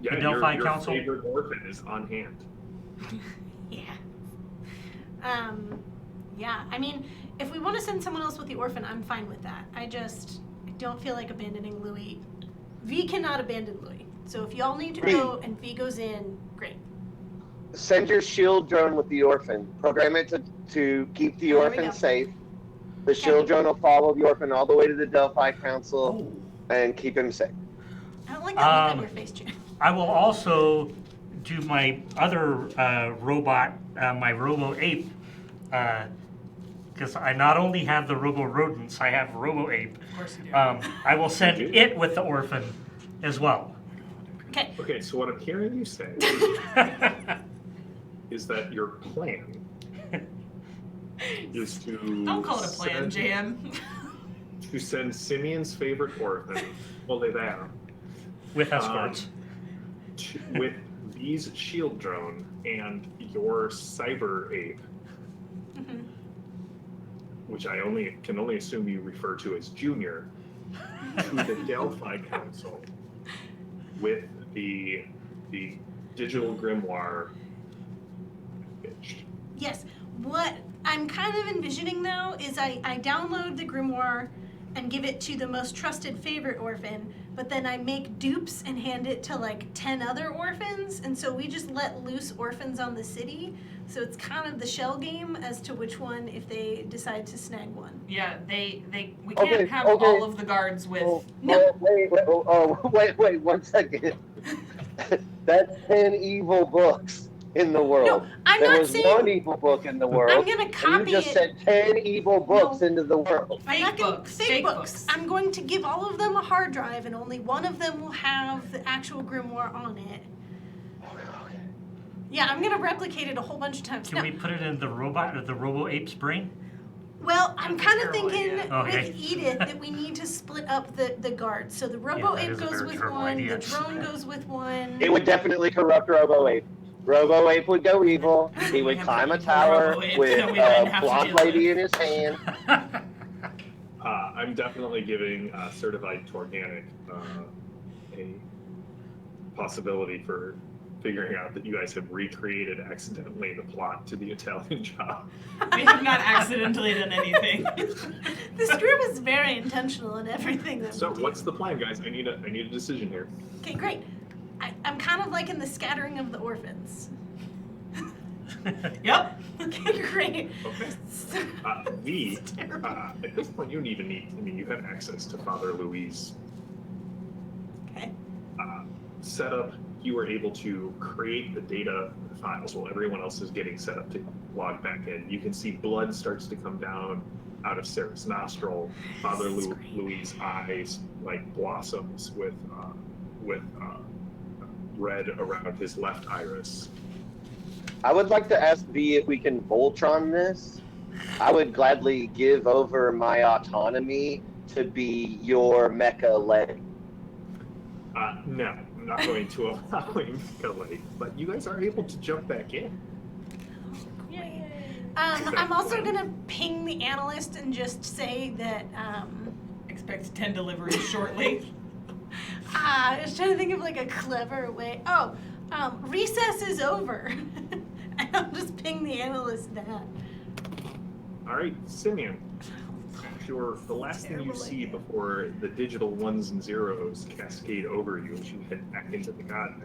Yeah, the Delphi your Council? favorite orphan is on hand. Yeah. Yeah, I mean, if we want to send someone else with the orphan, I'm fine with that. I don't feel like abandoning Louis. V cannot abandon Louis. So if y'all need to go and V goes in, great. Send your shield drone with the orphan. Program it to keep the There we orphan go. safe. The shield drone will follow the orphan all the way to the Delphi Council and keep him safe. I don't like that look on your face, Jim. I will also do my other robot, my Robo Ape, because I not only have the Robo Rodents, I have Robo Ape. Of course you do. I will send it with the orphan as well. Okay. Okay, so what I'm hearing you say is that your plan is to Don't call it a plan, Jam. to send Simeon's favorite orphan, Oliver, With escorts. with V's shield drone and your cyber ape, Mhm. which I can only assume you refer to as Junior, to the Delphi Council with the digital grimoire pitched. Yes. What I'm kind of envisioning, though, is I download the grimoire and give it to the most trusted favorite orphan, but then I make dupes and hand it to like 10 other orphans, and so we just let loose orphans on the city. So it's kind of the shell game as to which one, if they decide to snag one. Yeah, we Okay, can't have okay. all of the guards with. Wait, 1 second. That's 10 evil books in the world. No, I'm there not was saying. one evil book in the world. I'm gonna and copy you just it. said 10 evil books into the world. I'm not Fake gonna, books. Fake books. I'm going to give all of them a hard drive, and only one of them will have the actual grimoire on it. Yeah, I'm gonna replicate it a whole bunch of times. Can No. we put it in the robot or the robo ape's brain? Well, I'm That's a kind of terrible thinking idea. Okay. with Edith that we need to split up the guards. So the robo that ape is a goes very with terrible one, idea. the drone goes with one. It would definitely corrupt Robo Ape. Robo Ape would go evil. He would have climb a an evil tower Robo Ape with that we wouldn't a have to blonde deal lady with. in his hand. I'm definitely giving certified Torganic a possibility for figuring out that you guys have recreated accidentally the plot to the Italian Job. We have not accidentally done anything. This group is very intentional in everything that So we do. what's the plan, guys? I need a decision here. Okay, great. I'm kind of like in the scattering of the orphans. Yep. Okay, great. Okay. So- It's terrible. at this point, you don't even need. I mean, you have access to Father Louise' Okay. setup. You were able to create the data files while everyone else is getting set up to log back in. You can see blood starts to come down out of Sarah's nostril. Father This is great. Louis' eyes like blossoms with red around his left iris. I would like to ask V if we can Voltron this. I would gladly give over my autonomy to be your mecha leg. No, I'm not going to allow him to late, but you guys are able to jump back in. I'm also gonna ping the analyst and just say that Expect 10 deliveries shortly. I was trying to think of like a clever way. Oh, recess is over. And I'll just ping the analyst that. All right, Simeon. The last thing you Terrible see idea. before the digital ones and zeros cascade over you as you head back into the garden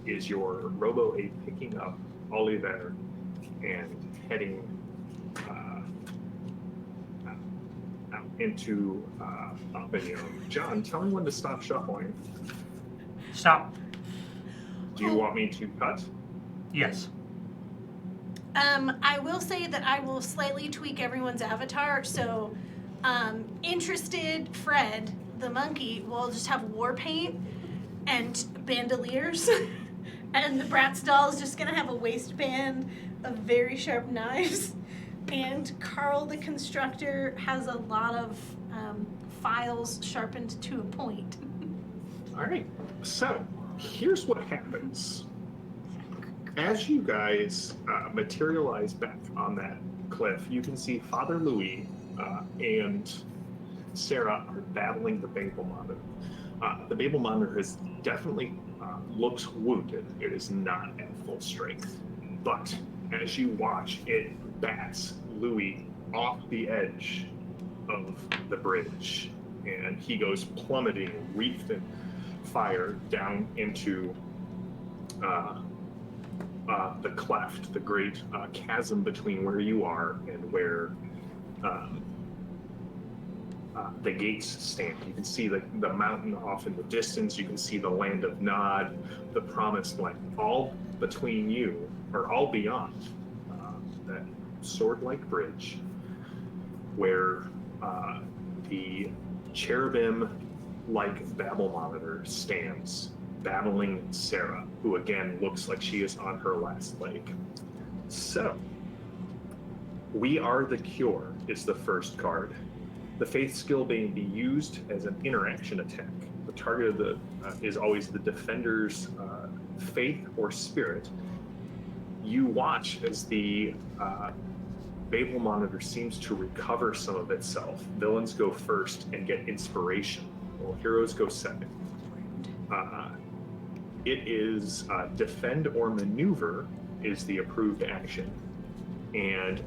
is your robo ape picking up Oliver and heading out into Avignon. John, tell me when to stop shuffling. Stop. Do you want me to cut? Yes. I will say that I will slightly tweak everyone's avatar. So, interested Fred, the monkey, will just have war paint and bandoliers. And the Bratz doll is just going to have a waistband of very sharp knives. And Carl, the constructor, has a lot of files sharpened to a point. All right, so here's what happens. As you guys materialize back on that cliff, you can see Father Louis and Sarah are battling the Babel Monitor. The Babel Monitor has definitely looks wounded. It is not at full strength. But as you watch, it bats Louis off the edge of the bridge. And he goes plummeting, wreathed in fire, down into the cleft, the great chasm between where you are and where the gates stand. You can see the mountain off in the distance. You can see the land of Nod, the promised land. All between you, or all beyond that sword-like bridge, where the cherubim-like Babel Monitor stands, battling Sarah, who again looks like she is on her last leg. So, We Are the Cure is the first card. The faith skill may be used as an interaction attack. The target of the is always the defender's faith or spirit. You watch as the Babel Monitor seems to recover some of itself. Villains go first and get inspiration, while heroes go second. It is defend or maneuver is the approved action. And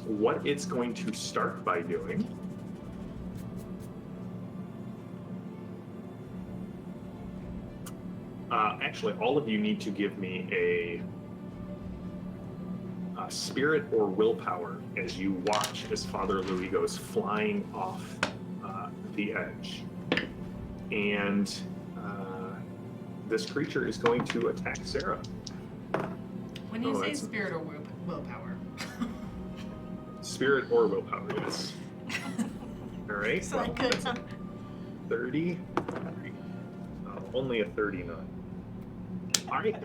what it's going to start by doing actually, all of you need to give me a spirit or willpower as you watch as Father Louis goes flying off the edge. And this creature is going to attack Sarah. When you say that's- spirit or willpower. Spirit or willpower, yes. All right. So I could. 30. Only a 39. All right.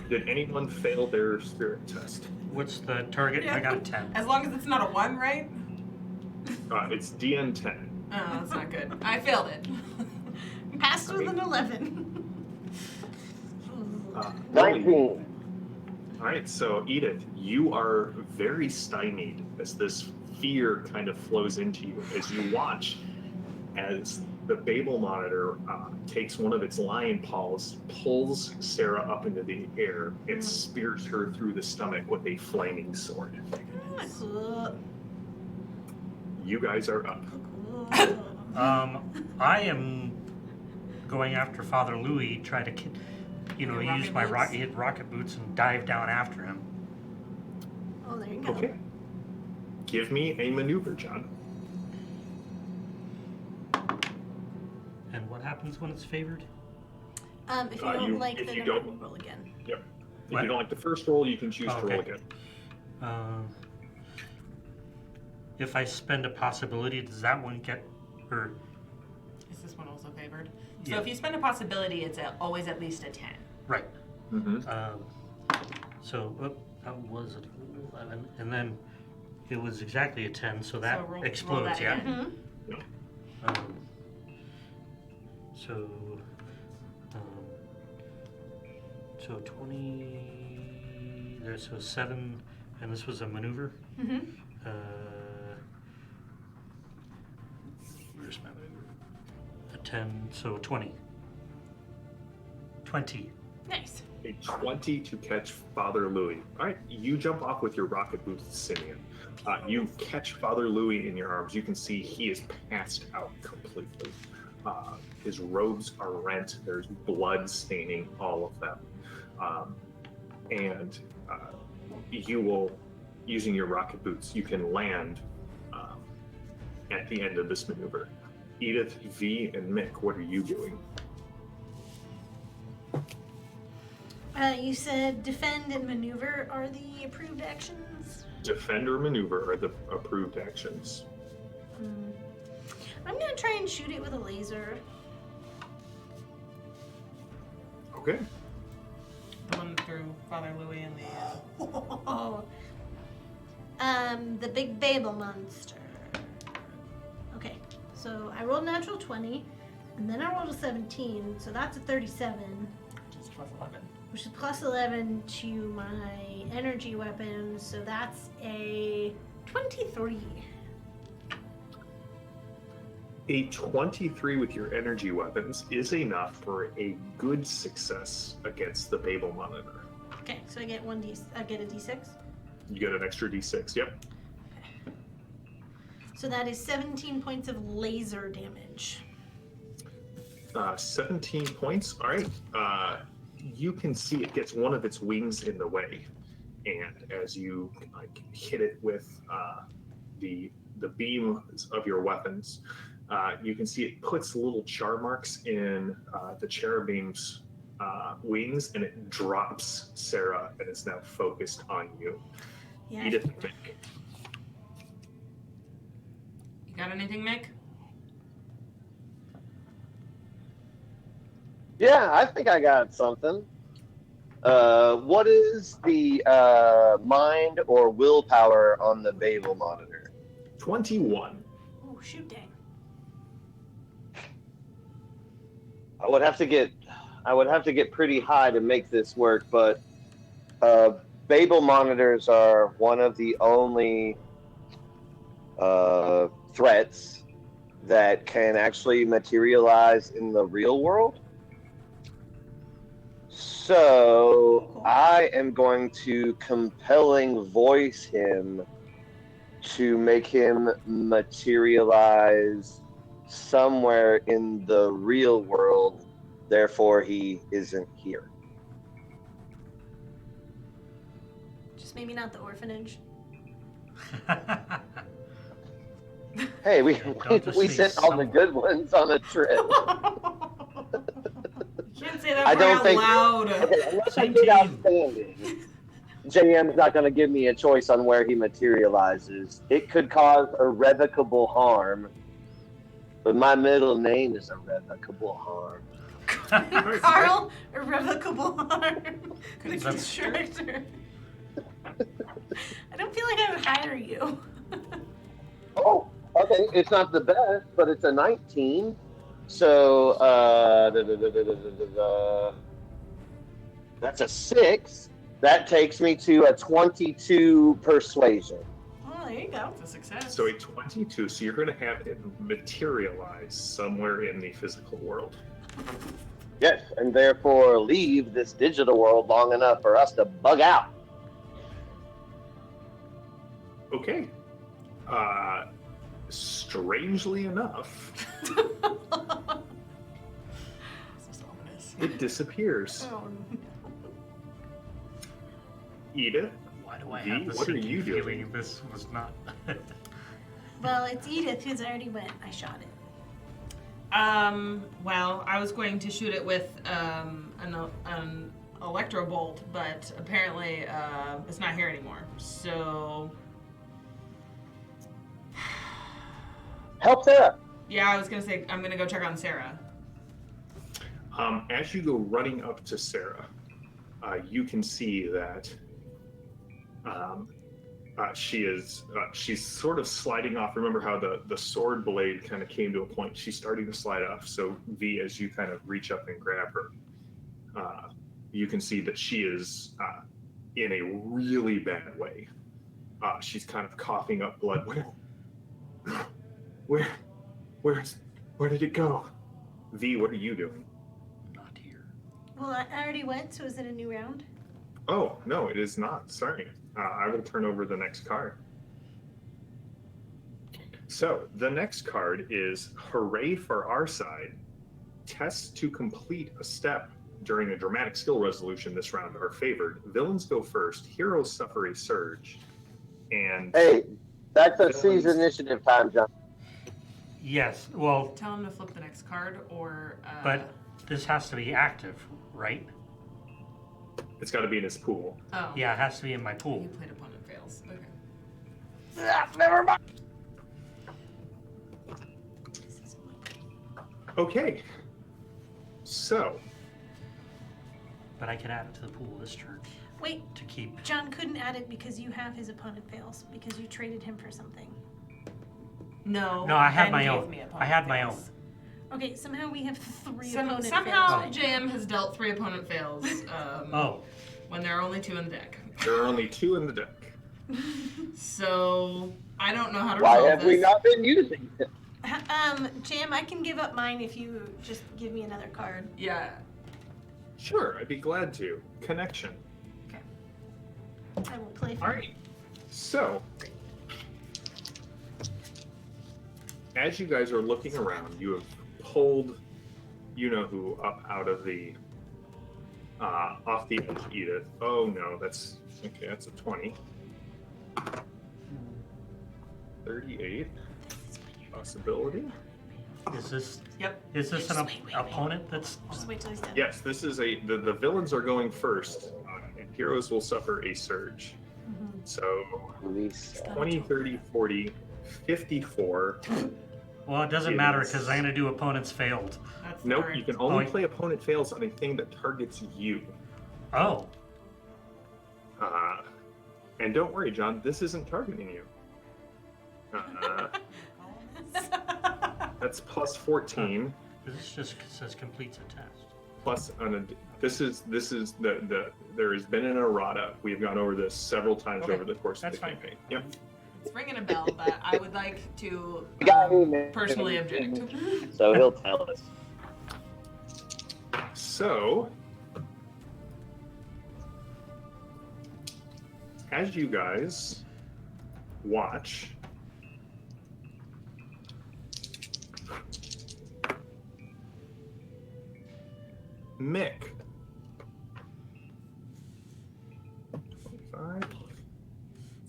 Did anyone fail their spirit test? What's the target? I got a 10. As long as it's not a 1, right? It's DN 10. Oh, that's not good. I failed it. Passed with an 11. 19. All right, so Edith, you are very stymied as this fear kind of flows into you as you watch as the Babel monitor takes one of its lion paws, pulls Sarah up into the air, and spears her through the stomach with a flaming sword. Cool. You guys are up. I am going after Father Louis, try to, Your use rocket my boots? rocket boots and dive down after him. Oh, there you go. Okay. Give me a maneuver, John. And what happens when it's favored? If you don't like if the you number, don't- we'll roll again. Yep. If What? you don't like the first roll, you can choose to roll Okay. again. If I spend a possibility, does that one get, or Is this one also favored? So Yeah. if you spend a possibility, it's always at least a 10. right? Mm-hmm. That was an 11, and then it was exactly a 10, so that So roll explodes, that yeah. again. Um, so, so 20. There's so 7, and this was a maneuver. Mm-hmm. Where's my maneuver? A 10, so 20. 20. Nice. A 20 to catch Father Louis. All right, you jump off with your rocket boots, Simeon. You catch Father Louis in your arms. You can see he is passed out completely. His robes are rent. There's blood staining all of them. And you will, using your rocket boots, you can land at the end of this maneuver. Edith, V, and Mick, what are you doing? You said defend and maneuver are the approved actions. Defend or maneuver are the approved actions. I'm gonna try and shoot it with a laser. Okay. The one through Father Louis and the... The big Babel monster. Okay, so I rolled a natural 20, and then I rolled a 17, so that's a 37, Just plus 11. which is plus 11 to my energy weapon, so that's a 23. A 23 with your energy weapons is enough for a good success against the Babel monitor. Okay, so I get I get a d6. You get an extra d6, yep. So that is 17 points of laser damage. 17 points, all right. You can see it gets one of its wings in the way. And as you hit it with the beam of your weapons, you can see it puts little char marks in the cherubim's wings, and it drops Sarah and is now focused on you. Yeah. Edith and Mick. You got anything, Mick? Yeah, I think I got something. What is the mind or willpower on the Babel monitor? 21. Oh, shoot, dang. I would have to get pretty high to make this work, but Babel monitors are one of the only threats that can actually materialize in the real world. So I am going to compelling voice him to make him materialize somewhere in the real world, therefore he isn't here. Just maybe not the orphanage. Hey, we Don't just we say sent all the somewhere. good ones on a trip. You can't say that I word don't out think- loud. Okay, unless I Same get team. outstanding, JM's not going to give me a choice on where he materializes. It could cause irrevocable harm, but my middle name is irrevocable harm. Carl, irrevocable harm. The That's- constructor. I don't feel like I would hire you. Oh, okay. It's not the best, but it's a 19. So, that's a 6. That takes me to a 22 persuasion. Oh, there you go. It's a success. So a 22. So you're going to have it materialize somewhere in the physical world. Yes, and therefore leave this digital world long enough for us to bug out. Okay. Strangely enough, This is ominous. it disappears. Oh, Edith, Why do I V, have the what are sinking you doing? feeling this was not? well, it's Edith who's already went. I shot it. Well, I was going to shoot it with an electro bolt, but apparently it's not here anymore. So Help Sarah. yeah, I was gonna say I'm gonna go check on Sarah. As you go running up to Sarah, you can see that she's sort of sliding off. Remember how the sword blade kind of came to a point? She's starting to slide off. So V, as you kind of reach up and grab her, you can see that she is in a really bad way. She's kind of coughing up blood. Where did it go? V, what are you doing? Not here. Well, I already went, so is it a new round? Oh, no, it is not. Sorry. I will turn over the next card. So, the next card is Hooray for Our Side. Tests to complete a step during a dramatic skill resolution this round are favored. Villains go first. Heroes suffer a surge. And Hey, that's a Villains- seize initiative time, John. Yes. Well, Tell him to flip the next card, or but this has to be active, right? it's got to be in his pool. oh Yeah, it has to be in my You pool. played opponent fails. Okay. Never mind. Okay. So, But I can add it to the pool this turn Wait, to keep. John couldn't add it because you have his opponent fails because you traded him for something. No. No, I had Ben my gave own. me opponent I had my fails. Okay, somehow we have three opponent Somehow fails. JM has dealt 3 opponent fails Oh, when there are only 2 in the deck. there are only 2 in the deck. So I don't know how to Why resolve have this. we not been using it? Jam, I can give up mine if you just give me another card. Yeah. Sure, I'd be glad to. Connection. I will play for All right. So, as you guys are looking around, you have pulled, you know who, up out of the, off the edge, Edith. Oh no, that's okay. That's a 20. 38 possibility. is this? Yep. Is this an Just wait. opponent that's? Just wait till he's done. Yes, this is the villains are going first, and heroes will suffer a surge. Mhm. So Release. 20, 30, 40, 54. Well, it doesn't matter because I'm gonna do opponents failed. That's Nope, correct. you can only Oh, play opponent fails on a thing that targets you. Oh, And don't worry, John, this isn't targeting you. That's plus 14. this just says completes a test. Plus this is the there has been an errata. We have gone over this several times Okay, over the course of that's the fine. campaign. Yep. It's ringing a bell, but I would like to The guy who made personally it, object. So he'll tell us. So, as you guys watch, Mick. 25.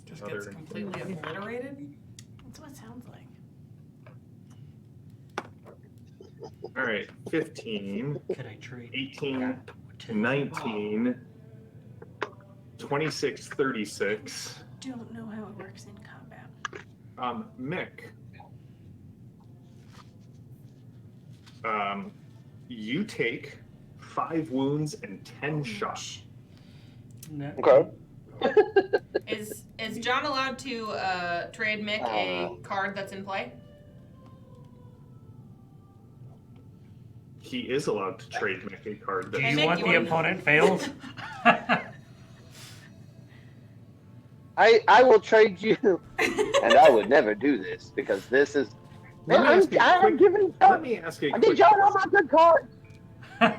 Just Other gets completely obliterated. That's what it sounds like. All right, 15, Can I trade? 18, 19, 26, 36. Don't know how it works in combat. Mick, you take 5 wounds and 10 shots. No. Okay. Is John allowed to trade Mick a card that's in play? He is allowed to trade Mick a card. Do That's you Mick, want you the wanna- opponent failed? I will trade you, and I would never do this because this is. Let me ask you a I'm quick- giving. Let me ask you a I quick did John all my good cards.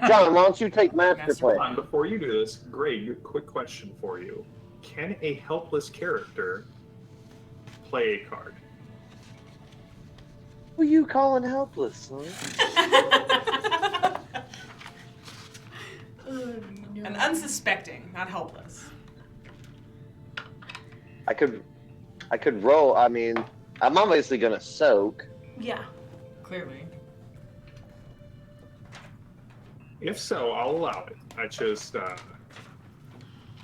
John, why don't you take Master Master Plan? Hold on, before you do this, Greg, quick question for you. Can a helpless character play a card? Who you calling helpless, son? An unsuspecting, not helpless. I could roll. I mean, I'm obviously gonna soak. Yeah. Clearly. If so, I'll allow it. I just,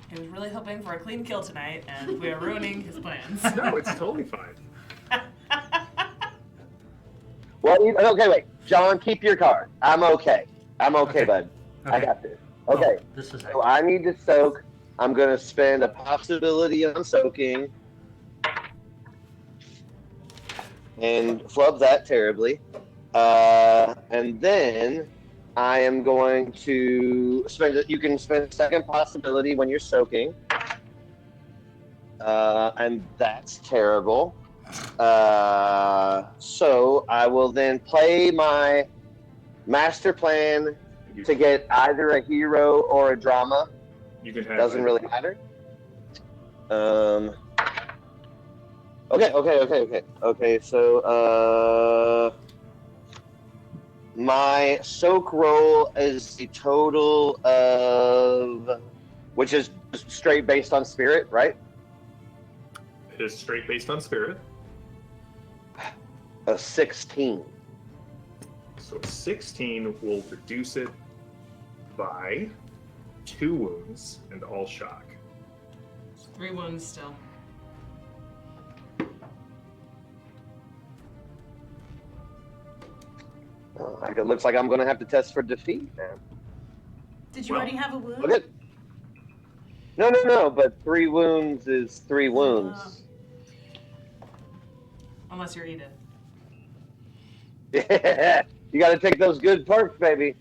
He was really hoping for a clean kill tonight, and we are ruining his plans. no, it's totally fine. Well, okay, wait. John, keep your card. I'm okay. I'm okay, Okay. bud. I Okay. got this. Okay. Oh, this is So I need to soak. I'm gonna spend a possibility on soaking, and flub that terribly. And then I am going to spend it. You can spend a second possibility when you're soaking. And that's terrible. So I will then play my master plan to get either a hero or a drama. You can have Doesn't really matter. Okay. So my soak roll is a total of, which is straight based on spirit, right? It is straight based on spirit. A 16. So 16 will reduce it by 2 wounds and all shock. 3 wounds still. It looks like I'm going to have to test for defeat now. Did you Well, already have a wound? Okay. No. But 3 wounds is 3 wounds. Unless you're Edith. Yeah, you got to take those good perks, baby.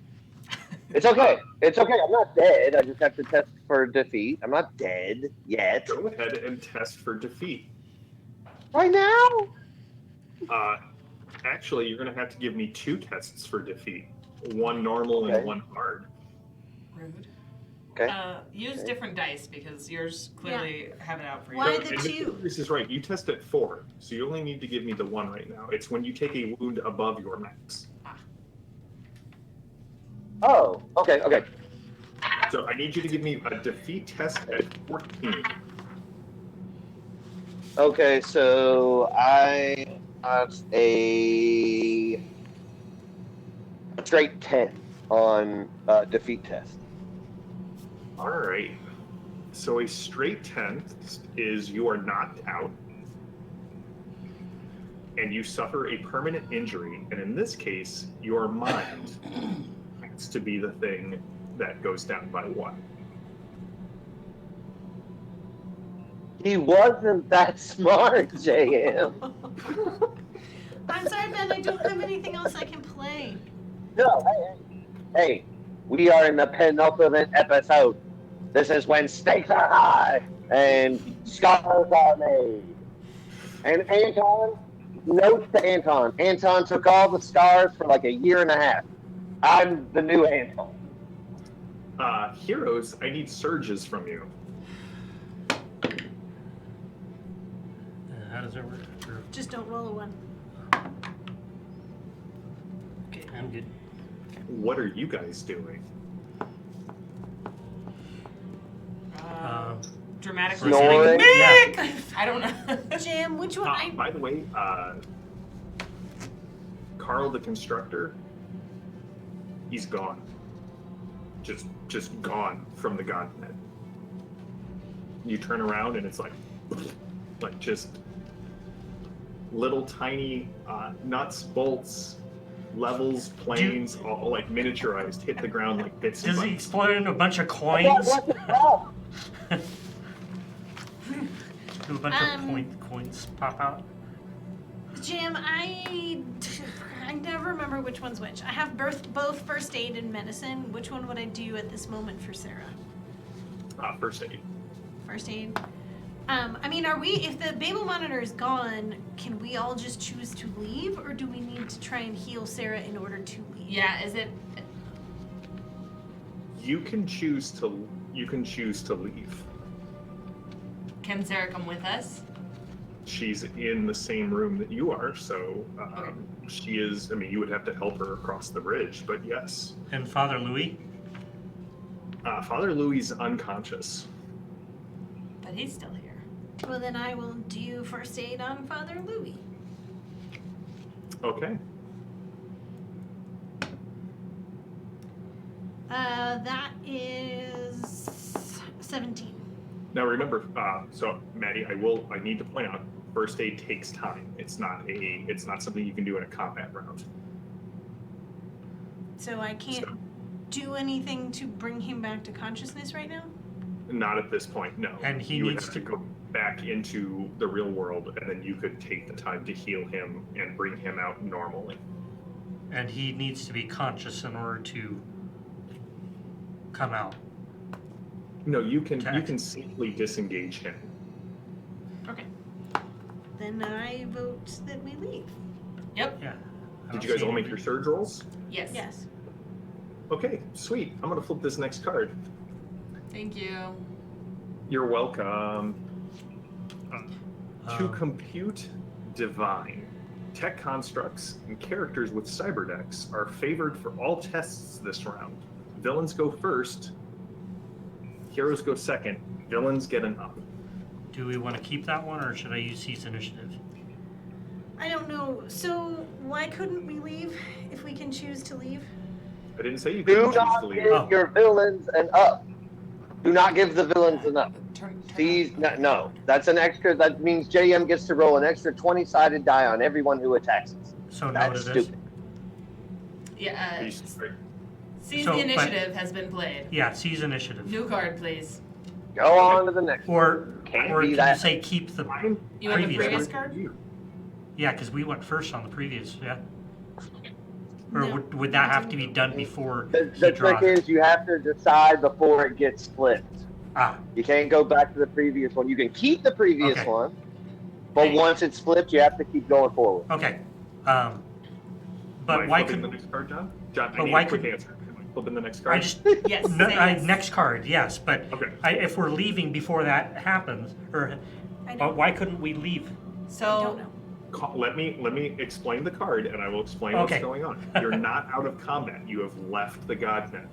It's okay. It's okay. I'm not dead. I just have to test for defeat. I'm not dead yet. Go ahead and test for defeat. Right now? Actually, you're going to have to give me 2 tests for defeat. 1 normal Okay. and 1 hard. Rude. Okay. Use Okay. different dice because yours clearly have it out for you. Why So, the and 2? This is right. You test at 4, so you only need to give me the 1 right now. It's when you take a wound above your max. Oh, okay. So I need you to give me a defeat test at 14. Okay, so I got a straight 10 on defeat test. All right. So a straight 10 is you are knocked out and you suffer a permanent injury. And in this case, your mind has to be the thing that goes down by 1. He wasn't that smart, JM. I'm sorry, Ben. I don't have anything else I can play. No, hey, we are in the penultimate episode. This is when stakes are high and scars are made. And Anton, notes to Anton. Anton took all the scars for like a year and a half. I'm the new Anton. Heroes, I need surges from you. How does that work? Just don't roll a 1. Okay, I'm good. What are you guys doing? Dramatically Snoring. screaming, Yeah. Mick! I don't know. Jam, which one? By the way, Carl the Constructor, He's gone. Just gone from the godnet. You turn around and it's like just little tiny nuts, bolts, levels, planes, all like miniaturized, hit the ground like bits and Does he bytes. explode into a bunch of Yeah, coins? what the hell? Do a bunch of coins pop out? Jim, I never remember which one's which. I have both first aid and medicine. Which one would I do at this moment for Sarah? First aid. First aid. I mean, if the Babel monitor is gone, can we all just choose to leave, or do we need to try and heal Sarah in order to leave? Yeah, is it? You can choose to leave. Can Sarah come with us? She's in the same room that you are, so Okay. she is. I mean, you would have to help her across the bridge, but yes. And Father Louis? Father Louis is unconscious. But he's still here. Well, then I will do first aid on Father Louis. Okay. That is 17. Now remember, so Maddie, I need to point out, first aid takes time. It's not something you can do in a combat round. So I can't So- do anything to bring him back to consciousness right now? Not at this point, no. And he you would needs have to- to go back into the real world, and then you could take the time to heal him and bring him out normally. And he needs to be conscious in order to come out. No, you can Okay. safely disengage him. Okay. Then I vote that we leave. Yep. Yeah. I Did don't you guys see all make any- your surge rolls? Yes. Yes. Okay, sweet. I'm gonna flip this next card. Thank you. You're welcome. To Um, compute divine, tech constructs and characters with cyber decks are favored for all tests this round. Villains go first, heroes go second, villains get an up. Do we want to keep that one, or should I use C's initiative? I don't know. So why couldn't we leave if we can choose to leave? I didn't say you Do couldn't choose not to leave. give Oh. your villains an up. Do not give the villains an up. Turn See, on. no, that's an extra. That means JM gets to roll an extra 20-sided die on everyone who attacks us. So no That's to this? stupid. Yeah. Are you sorry? C's So, the but- initiative has been played. Yeah, C's initiative. New card, please. Go on to the next. Or Can't or be can you that. say keep the Fine. You want the previous Good card? for you. Yeah, because we went first on the previous, yeah. Or No. would that have to be done before The he trick draws? is you have to decide before it gets split. Ah, You can't go back to the previous one. You can keep the previous Okay. one, but Okay. once it's flipped, you have to keep going forward. okay. Am But I why flipping could the next card, John? John, But I need why a quick could- answer. Am I flipping the next card? I just Yes. no, say yes. next card, yes, but Okay. if we're leaving before that happens, or I but don't, why couldn't we leave? I don't So know. Let me explain the card, and I will explain Okay. what's going on. You're not out of combat. You have left the godnet.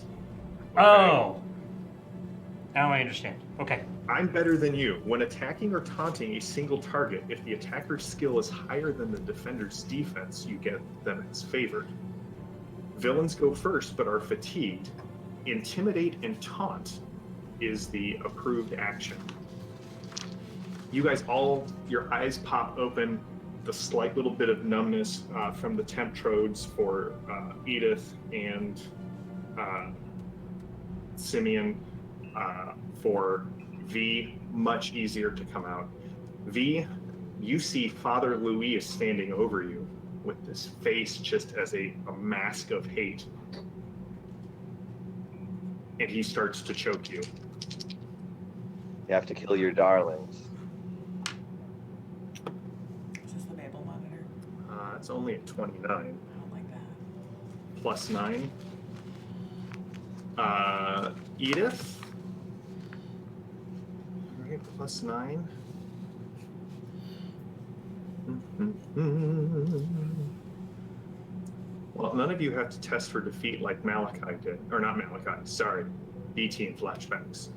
Okay? Oh, now I understand. Okay, I'm better than you. When attacking or taunting a single target, if the attacker's skill is higher than the defender's defense, you get them as favored. Villains go first but are fatigued. Intimidate and taunt is the approved action. You guys all, your eyes pop open, the slight little bit of numbness from the temp trodes for Edith and Simeon. For V, much easier to come out. V, you see Father Louis is standing over you with this face just as a mask of hate. And he starts to choke you. You have to kill your darlings. Is this the Babel monitor? It's only at 29. I don't like that. Plus 9. Edith. All right, plus 9. Well, none of you have to test for defeat like Malachi did. Or not Malachi, sorry. BT and flashbacks.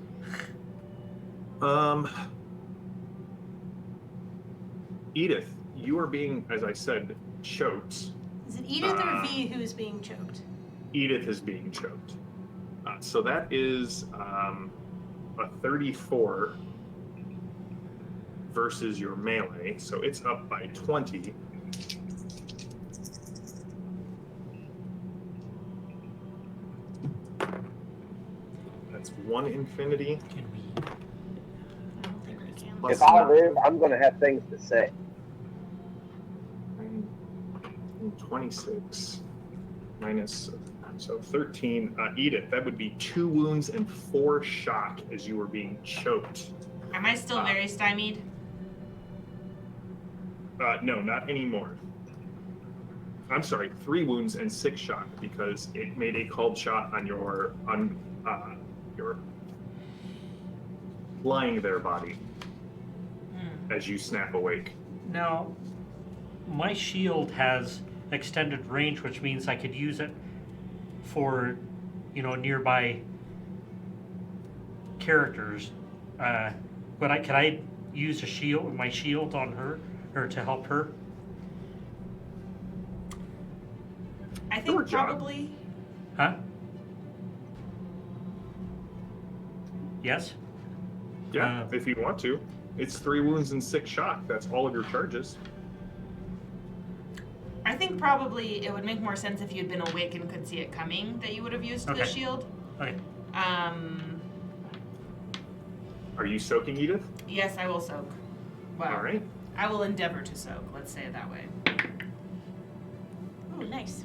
Edith, you are being, as I said, choked. Is it Edith or V who is being choked? Edith is being choked. So that is a 34 versus your melee. So it's up by 20. That's 1 infinity. Can we? I don't think we can. Plus If I live, I'm going to have things to say. 26 minus, so 13. Edith, that would be 2 wounds and 4 shock as you were being choked. Am I still very stymied? No, not anymore. I'm sorry, 3 wounds and 6 shock because it made a called shot on your lying there body as you snap awake. Now, my shield has extended range, which means I could use it for, nearby characters. But could I use my shield on her, or to help her? I think Sure, John. probably. Huh? Yes? Yeah, if you want to. It's 3 wounds and 6 shock. That's all of your charges. I think probably it would make more sense if you'd been awake and could see it coming that you would have used the Okay. shield. Okay. Are you soaking, Edith? Yes, I will soak. Well, All right. I will endeavor to soak. Let's say it that way. Oh, nice.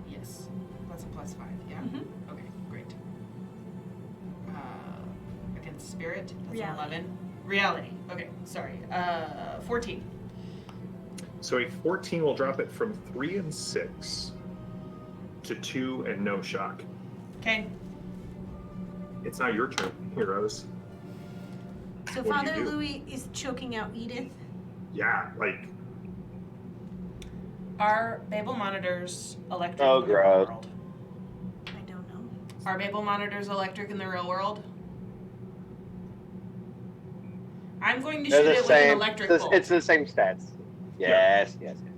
Yes, that's a +5. Yeah. Mhm. Okay, great. Against spirit, that's Reality. an 11. Reality. Okay, sorry. 14. So a 14 will drop it from 3 and 6 to 2 and no shock. Okay. It's now your turn, heroes. So What do you Father do? Louis is choking out Edith. Yeah, like, Are Babel monitors electric Oh, in the real gross. world? I don't know. Are Babel monitors electric in the real world? I'm going to They're shoot the it with an same. electric It's bolt. it's the same stats. Yes, yes, yes.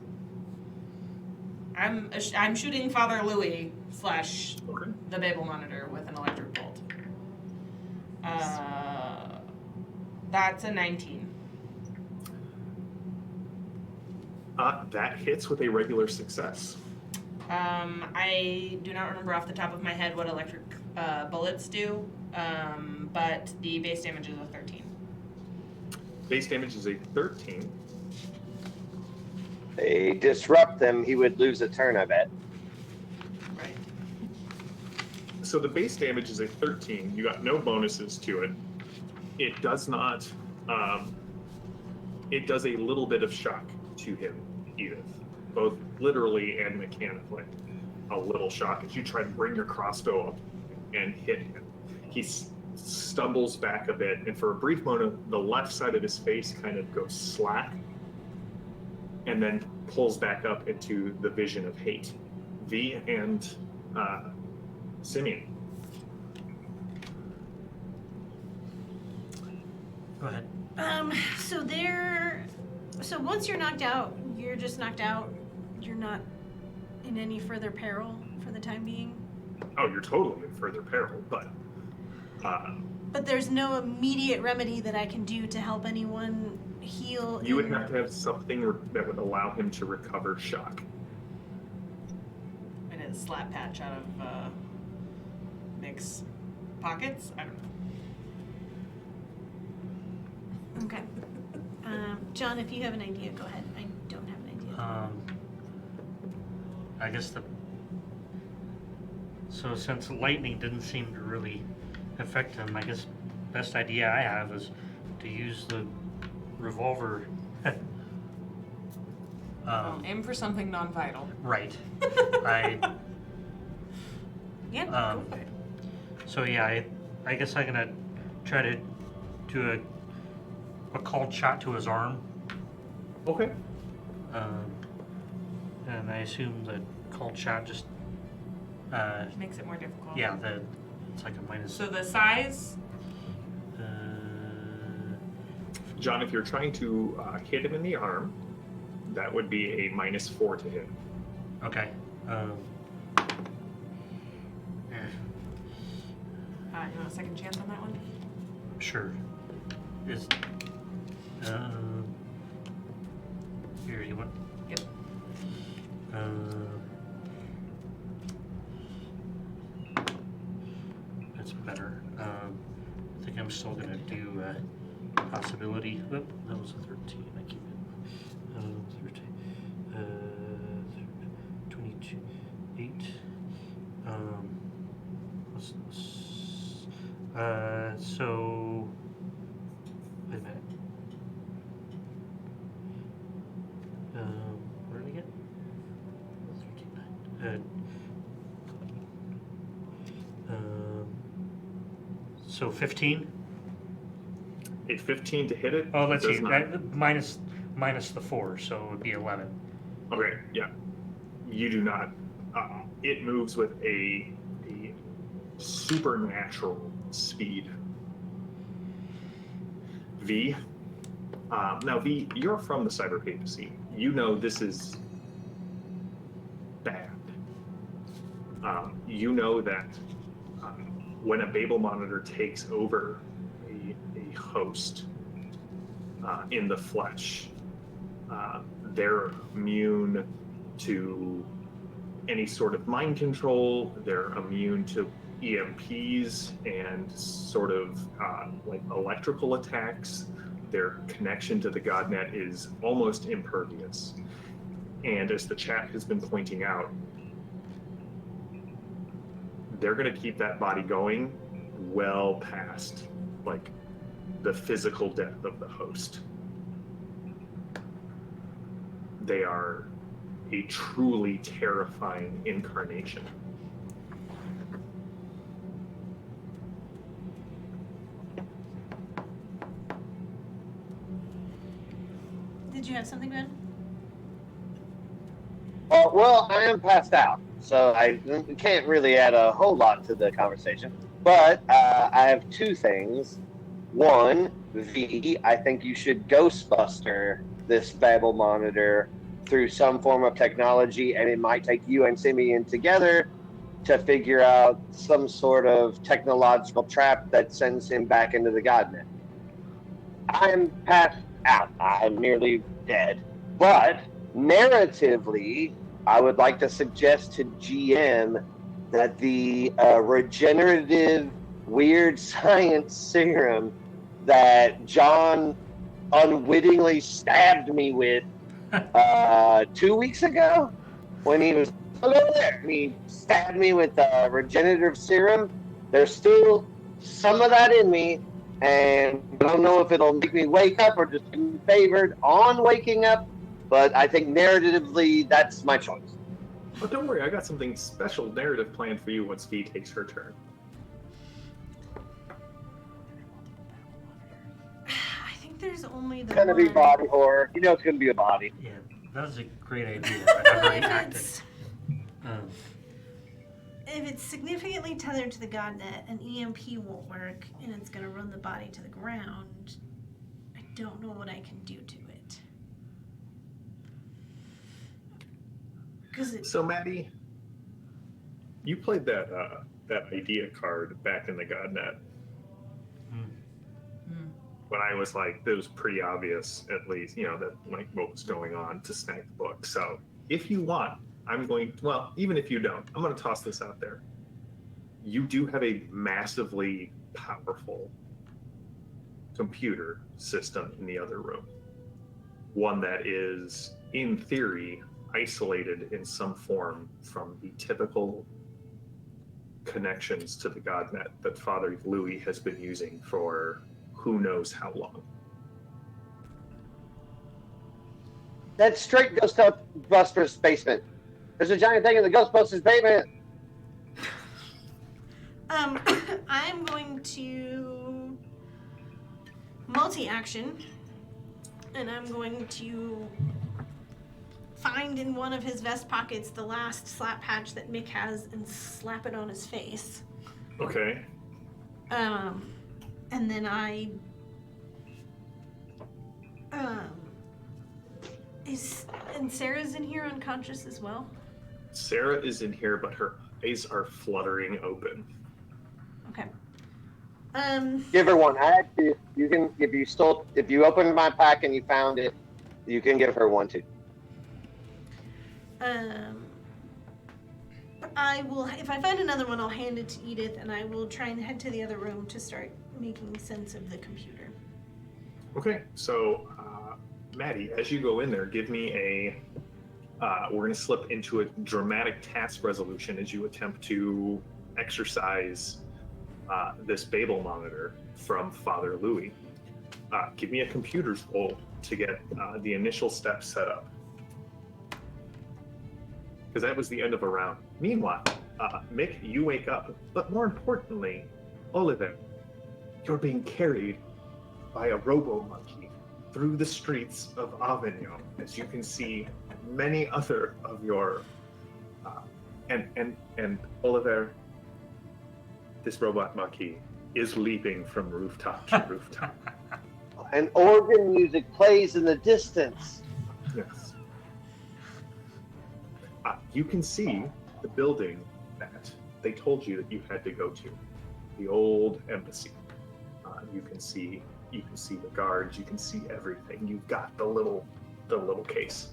I'm shooting Father Louis / okay. the Babel monitor with an electric bolt. That's a 19. That hits with a regular success. I do not remember off the top of my head what electric bullets do, but the base damage is a 13. Base damage is a 13. They disrupt them, he would lose a turn, I bet. Right. So the base damage is a 13. You got no bonuses to it. It does not. It does a little bit of shock to him, Edith, both literally and mechanically. A little shock as you try to bring your crossbow up and hit him. He stumbles back a bit, and for a brief moment, the left side of his face kind of goes slack, and then pulls back up into the vision of hate. V and Simeon. Go ahead. So once you're knocked out, you're just knocked out. You're not in any further peril for the time being. Oh, you're totally in further peril, but But there's no immediate remedy that I can do to help anyone heal. you would have to have something that would allow him to recover shock. And a slap patch out of Nick's pockets? I don't know. Okay. John, if you have an idea, go ahead. I don't have an idea. I guess so since lightning didn't seem to really affect him, I guess best idea I have is to use the revolver. Aim for something non-vital. Right. Yeah, Um, go for it. So yeah, I guess I'm gonna try to do a called shot to his arm. Okay. And I assume the called shot just Makes it more difficult. yeah, it's like a minus. So the size? John, if you're trying to hit him in the arm, That would be a -4 to hit. Okay. You want a second chance on that one? Sure. Is here you want? Yep. That's better. I think I'm still gonna do possibility. Oop, that was a 13. I keep it. 13. 22. 8. What's this? So. Wait a minute. Where did I get? 13. So 15. A 15 to hit it. Oh, let's does see. not- That, minus the 4, so it would be 11. Okay, yeah. You do not. It moves with a supernatural speed. V. Now, V, you're from the cyber papacy. You know this is bad. You know that when a Babel monitor takes over a host in the flesh, they're immune to any sort of mind control. They're immune to EMPs and sort of like electrical attacks. Their connection to the Godnet is almost impervious. And as the chat has been pointing out, they're going to keep that body going well past like the physical death of the host. They are a truly terrifying incarnation. Did you have something, Ben? Well, I am passed out, so I can't really add a whole lot to the conversation. But I have two things. One, V, I think you should Ghostbuster this Babel monitor through some form of technology, and it might take you and Simeon together to figure out some sort of technological trap that sends him back into the Godnet. I'm passed out. I'm nearly dead. But narratively, I would like to suggest to GM that the regenerative weird science serum that John unwittingly stabbed me with 2 weeks ago when he was hello there and he stabbed me with regenerative serum. There's still some of that in me, and I don't know if it'll make me wake up or just be favored on waking up, but I think narratively that's my choice. But don't worry, I got something special narrative planned for you once V takes her turn. I think there's only the It's gonna be one. body horror. You know it's gonna be a body. Yeah, that was a great idea. I've already If acted. it's, Um, if it's significantly tethered to the Godnet, an EMP won't work, and it's going to run the body to the ground. I don't know what I can do to it. Because it. So, Maddie, you played that idea card back in the Godnet. When I was like, it was pretty obvious, at least, you know, that like what was going on to snag the book. So, if you want, I'm going. Well, even if you don't, I'm going to toss this out there. You do have a massively powerful computer system in the other room. One that is, in theory, isolated in some form from the typical connections to the Godnet that Father Louis has been using for who knows how long. That's straight Ghostbusters basement. There's a giant thing in the Ghostbusters basement. I'm going to multi-action, and I'm going to find in one of his vest pockets the last slap patch that Mick has and slap it on his face. Okay. And then I And Sarah's in here unconscious as well? Sarah is in here, but her eyes are fluttering open. Okay. Give her one. Actually, you can if you opened my pack and you found it, you can give her one too. I will, if I find another one, I'll hand it to Edith, and I will try and head to the other room to start making sense of the computer. Okay, so Maddie, as you go in there, give me a. We're going to slip into a dramatic task resolution as you attempt to exercise this Babel monitor from Father Louis. Give me a computer's roll to get the initial steps set up. Because that was the end of a round. Meanwhile, Mick, you wake up, but more importantly, Oliver, you're being carried by a robo-monkey through the streets of Avignon, as you can see many other of your and Oliver, this robot monkey is leaping from rooftop to rooftop. And organ music plays in the distance. Yes. You can see the building that they told you that you had to go to, the old embassy. You can see the guards. You can see everything. You've got the little case.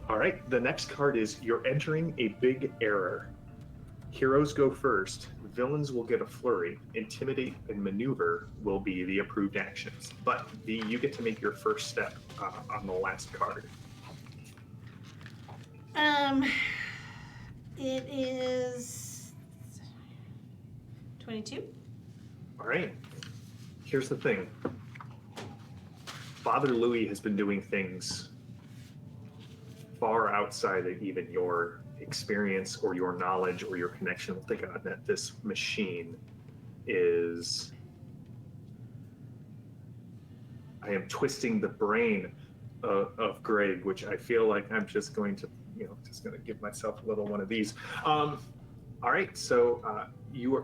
All right. The next card is you're entering a big error. Heroes go first. Villains will get a flurry. Intimidate and maneuver will be the approved actions. But you get to make your first step on the last card. It is 22. All right. Here's the thing. Father Louis has been doing things far outside of even your experience or your knowledge or your connection with the God that this machine is. I am twisting the brain of Greg, which I feel like I'm just going to give myself a little one of these. All right, so you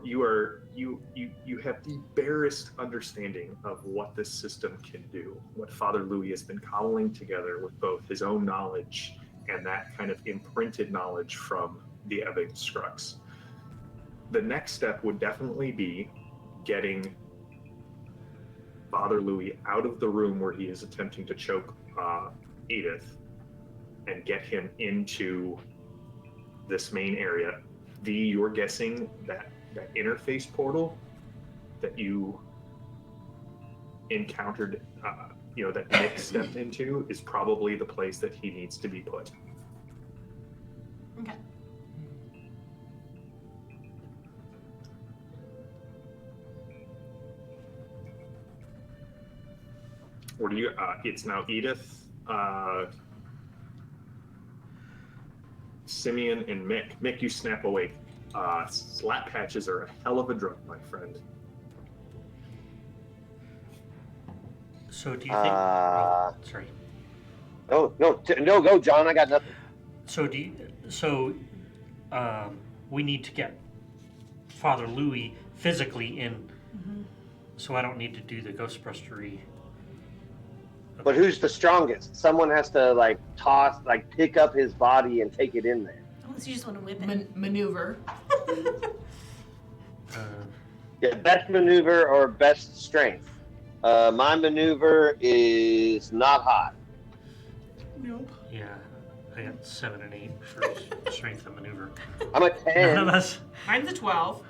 have the barest understanding of what this system can do, what Father Louis has been cobbling together with both his own knowledge and that kind of imprinted knowledge from the Ebbing Scrux. The next step would definitely be getting Father Louis out of the room where he is attempting to choke Edith and get him into this main area. You're guessing that interface portal that you encountered, that Nick stepped into, is probably the place that he needs to be put. Okay. Or do you? It's now Edith, Simeon, and Mick. Mick, you snap awake. Slap patches are a hell of a drug, my friend. So do you think? Sorry. No, go, John. I got nothing. So we need to get Father Louis physically in, so I don't need to do the Ghostbustery. Okay. But who's the strongest? Someone has to pick up his body and take it in there. Unless you just want to whip it. Maneuver. Yeah, best maneuver or best strength. My maneuver is not high. Nope. Yeah, I got 7 and 8 for strength and maneuver. I'm a 10. None of us. Mine's a 12.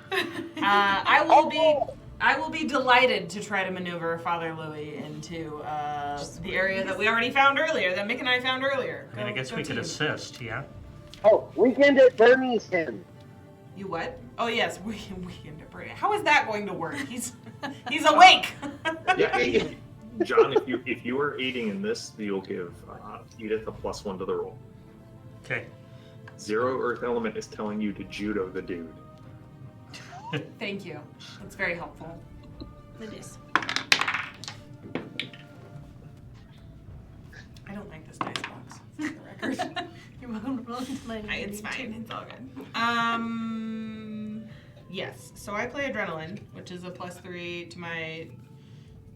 I will be delighted to try to maneuver Father Louis into the area that we already found earlier, that Mick and I found earlier. I mean, I guess we could assist, yeah? Oh, Weekend at Bernie's him. You what? Oh yes, Weekend at Bernie. How is that going to work? He's awake. Yeah, John, if you are aiding in this, you'll give Edith a +1 to the roll. Okay. 0 Earth Element is telling you to judo the dude. Thank you. That's very helpful. It is. I don't like this dice box, for the record. You're welcome to roll into mine. It's fine. It's all good. Yes. So I play Adrenaline, which is a +3 to my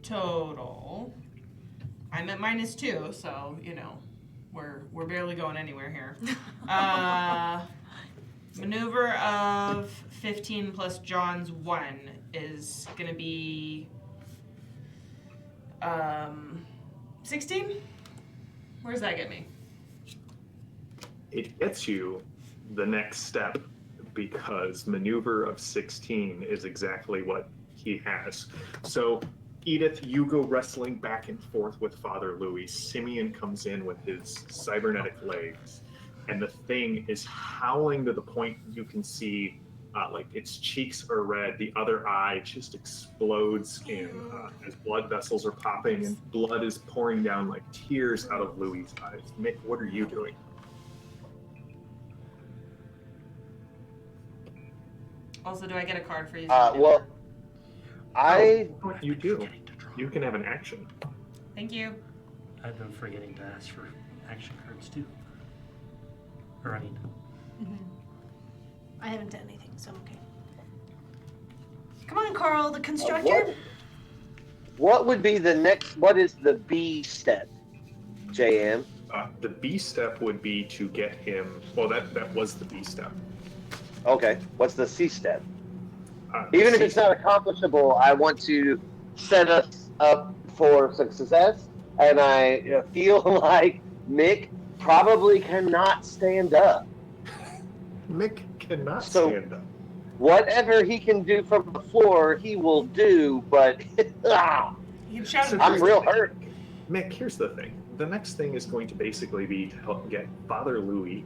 total. I'm at -2, so we're barely going anywhere here. Maneuver of 15 plus John's 1 is going to be 16? Where does that get me? It gets you the next step because maneuver of 16 is exactly what he has. So Edith, you go wrestling back and forth with Father Louis. Simeon comes in with his cybernetic legs, and the thing is howling to the point you can see like its cheeks are red, the other eye just explodes in as blood vessels are popping and blood is pouring down like tears out of Louis' eyes. Mick, what are you doing? Also, do I get a card for using Well, You do. You can have an action. Thank you. I've been forgetting to ask for action cards too. Or I mean, I haven't done anything, so I'm okay. Come on, Carl, the constructor. What would be the next? What is the B step, JM? The B step would be to get him. Well, that was the B step. Okay. What's the C step? C Even if it's not accomplishable, I want to set us up for success, and I feel like Mick probably cannot stand up. Mick cannot So- stand up. Whatever he can do from the floor, he will do, but You can shout So it. I'm real hurt. Mick, here's the thing. The next thing is going to basically be to help get Father Louis,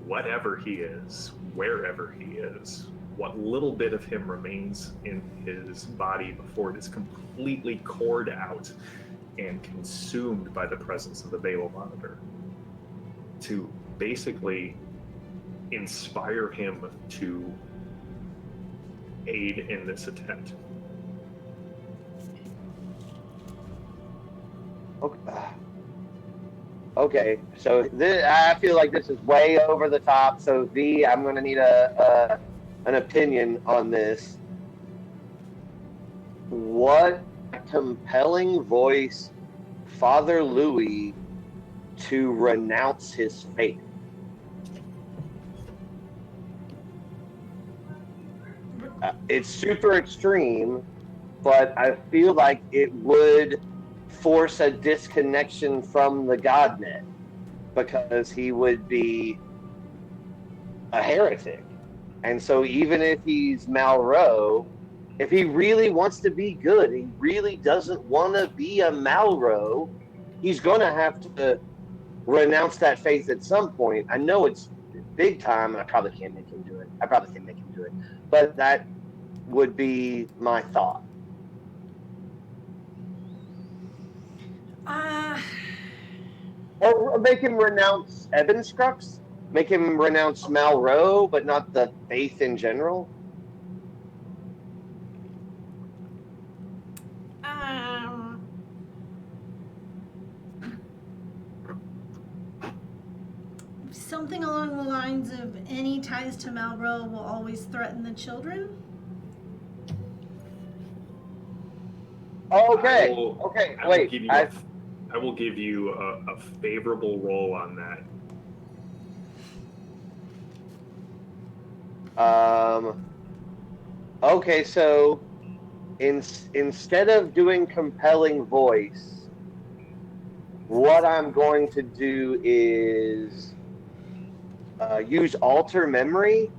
whatever he is, wherever he is, what little bit of him remains in his body before it is completely cored out and consumed by the presence of the Babel monitor, to basically inspire him to aid in this attempt. Okay, so I feel like this is way over the top. So V, I'm going to need an opinion on this. What compelling voice Father Louis to renounce his faith? It's super extreme, but I feel like it would force a disconnection from the Godnet because he would be a heretic. And so even if he's Malraux, if he really wants to be good, he really doesn't want to be a Malraux, he's going to have to renounce that faith at some point. I know it's big time, and I probably can't make him do it. But that would be my thought. Or make him renounce Ebenstrucks? Make him renounce Malraux, but not the faith in general? Something along the lines of any ties to Malraux will always threaten the children. Okay. I will- Okay. I will Wait. give you I will give you a favorable roll on that. Okay. So, instead of doing compelling voice, what I'm going to do is use alter memory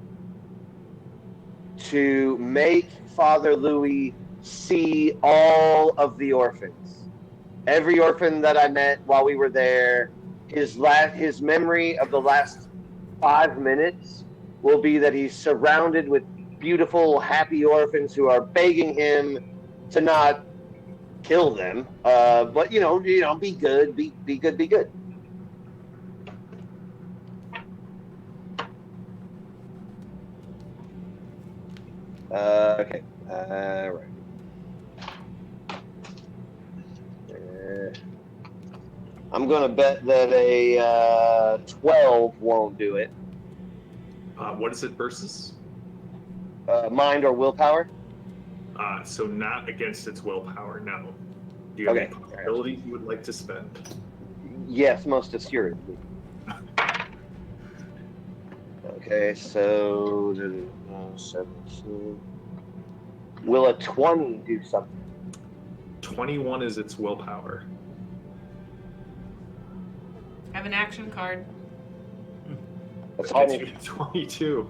to make Father Louis see all of the orphans. Every orphan that I met while we were there, his memory of the last 5 minutes will be that he's surrounded with beautiful, happy orphans who are begging him to not kill them, but be good, be good. Okay. Right. I'm going to bet that a 12 won't do it. What is it versus? Mind or willpower? So not against its willpower, no. Do you have Okay. any possibilities you would like to spend? Yes, most assuredly. Okay, so 17. Will a 20 do something? 21 is its willpower. I have an action card. That's That all I gets need. you to 22.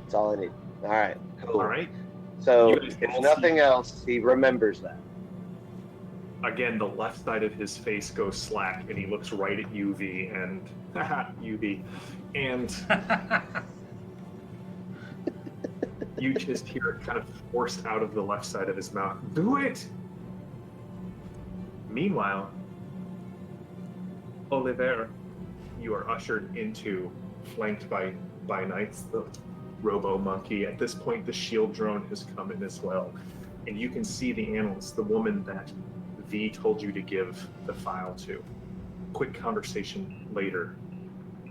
That's all I need. All right, cool. All right. So, You guys if all nothing see- else, he remembers that. Again, the left side of his face goes slack, and he looks right at UV, and UV, and you just hear it kind of forced out of the left side of his mouth. Do it! Meanwhile, Oliver, you are ushered into, flanked by knights, the robo monkey. At this point, the shield drone has come in as well, and you can see the analyst, the woman that V told you to give the file to. Quick conversation later,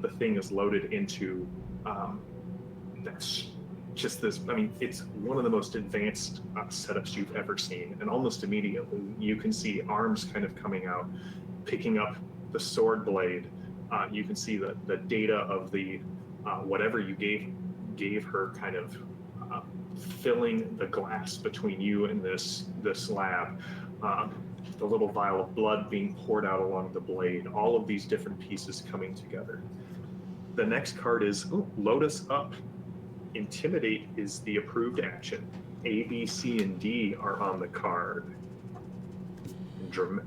the thing is loaded into that's just this. I mean, it's one of the most advanced setups you've ever seen, and almost immediately you can see arms kind of coming out, picking up the sword blade. You can see the data of the whatever you gave her, kind of filling the glass between you and this lab. The little vial of blood being poured out along the blade. All of these different pieces coming together. The next card is load us up. Intimidate is the approved action. A, B, C, and D are on the card.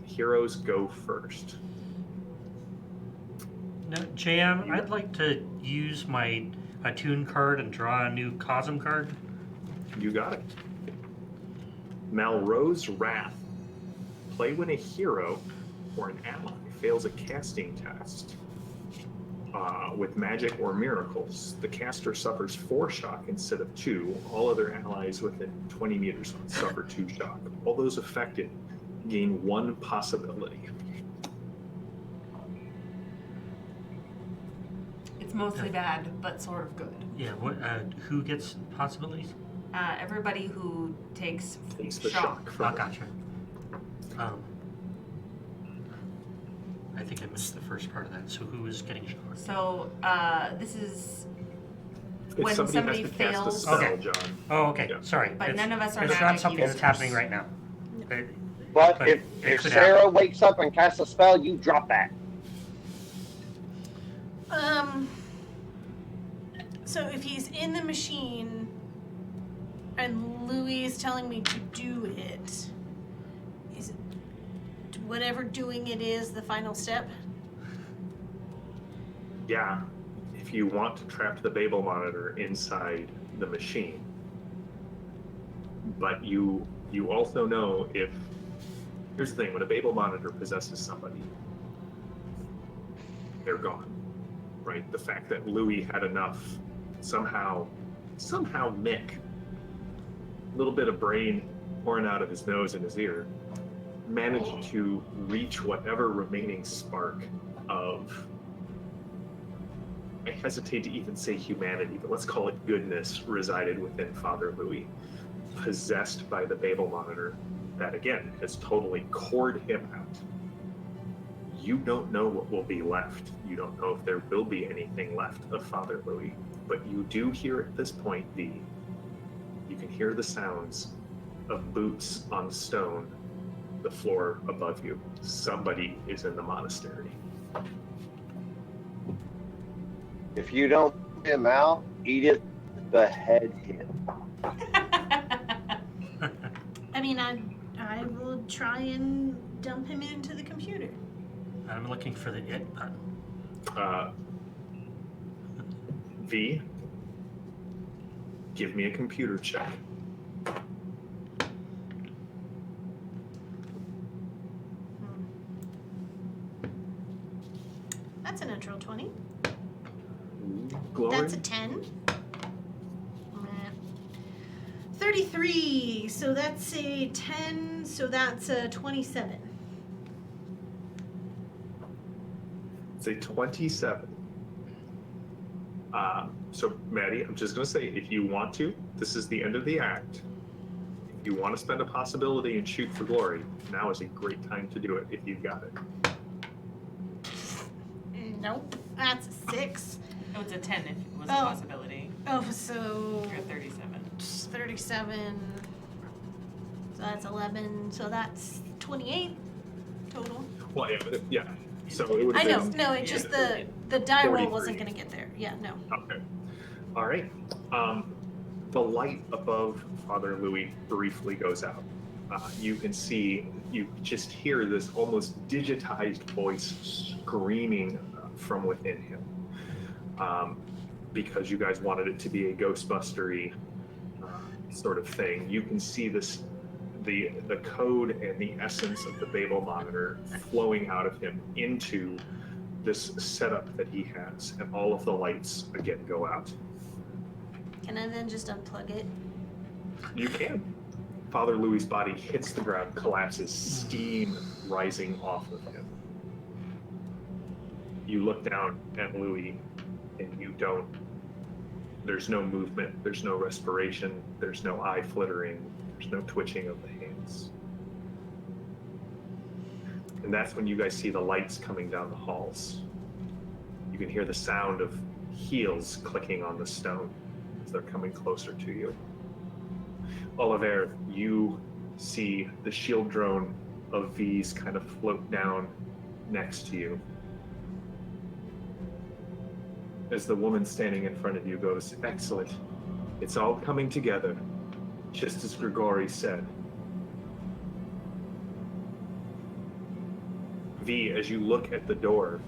Heroes go first. Now, JM, I'd like to use my attune card and draw a new Cosm card. You got it. Malrose Wrath. Play when a hero or an ally fails a casting test with magic or miracles. The caster suffers 4 shock instead of 2. All other allies within 20 meters suffer 2 shock. All those affected gain 1 possibility. It's mostly bad, but sort of good. Yeah, what? Who gets possibilities? Everybody who takes Takes the shock. shock from Oh, gotcha. I think I missed the first part of that. So who is getting shocked? So this is If when somebody has to cast a fails. spell, Okay. John. Oh, okay. Yeah. Sorry. But none of us are It's not magic something that's users. happening right now. But But But if it could Sarah happen. wakes up and casts a spell, you drop that. So if he's in the machine and Louis is telling me to do it, is it whatever doing it is the final step? Yeah, if you want to trap the Babel monitor inside the machine. But you also know if, here's the thing, when a Babel monitor possesses somebody, they're gone, right? The fact that Louis had enough, somehow Mick, a little bit of brain pouring out of his nose and his ear, managed to reach whatever remaining spark of, I hesitate to even say humanity, but let's call it goodness, resided within Father Louis, possessed by the Babel monitor that, again, has totally cored him out. You don't know what will be left. You don't know if there will be anything left of Father Louis, but you do hear at this point you can hear the sounds of boots on stone, the floor above you. Somebody is in the monastery. If you don't get him out, Edith behead him. I mean, I will try and dump him into the computer. I'm looking for the it button. V, give me a computer check. That's a natural 20. Glory? That's a 10. Meh. 33. So that's a 10. So that's a 27. It's a 27. So, Maddie, I'm just going to say, if you want to, this is the end of the act. If you want to spend a possibility and shoot for glory, now is a great time to do it if you've got it. Nope. That's a 6. Oh, it's a 10 if it was a Oh. possibility. Oh, so You're at 37. 37. So that's 11. So that's 28 total. Well, yeah. So it would I have know. been. No, it's just the die roll 43. wasn't going to get there. Yeah, no. Okay. All right. The light above Father Louis briefly goes out. You can see, you just hear this almost digitized voice screaming from within him. Because you guys wanted it to be a Ghostbustery sort of thing. You can see this, the code and the essence of the Babel monitor flowing out of him into this setup that he has, and all of the lights again go out. Can I then just unplug it? You can. Father Louis' body hits the ground, collapses, steam rising off of him. You look down at Louis, and you don't. There's no movement, there's no respiration, there's no eye flittering, there's no twitching of the hands. And that's when you guys see the lights coming down the halls. You can hear the sound of heels clicking on the stone as they're coming closer to you. Oliver, you see the shield drone of V's kind of float down next to you. As the woman standing in front of you goes, "Excellent. It's all coming together, just as Grigori said." V, as you look at the door,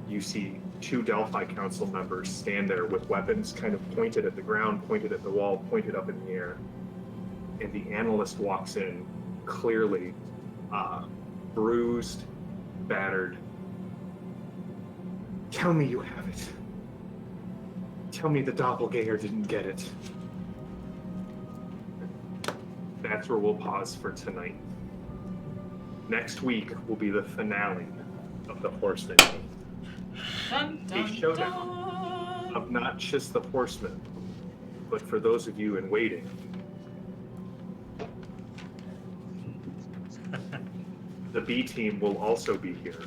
you see 2 Delphi Council members stand there with weapons kind of pointed at the ground, pointed at the wall, pointed up in the air. And the analyst walks in, clearly bruised, battered. "Tell me you have it. Tell me the doppelganger didn't get it." That's where we'll pause for tonight. Next week will be the finale of the Horsemen. Dun, A dun, showdown dun. of not just the Horsemen, but for those of you in waiting, the B team will also be here.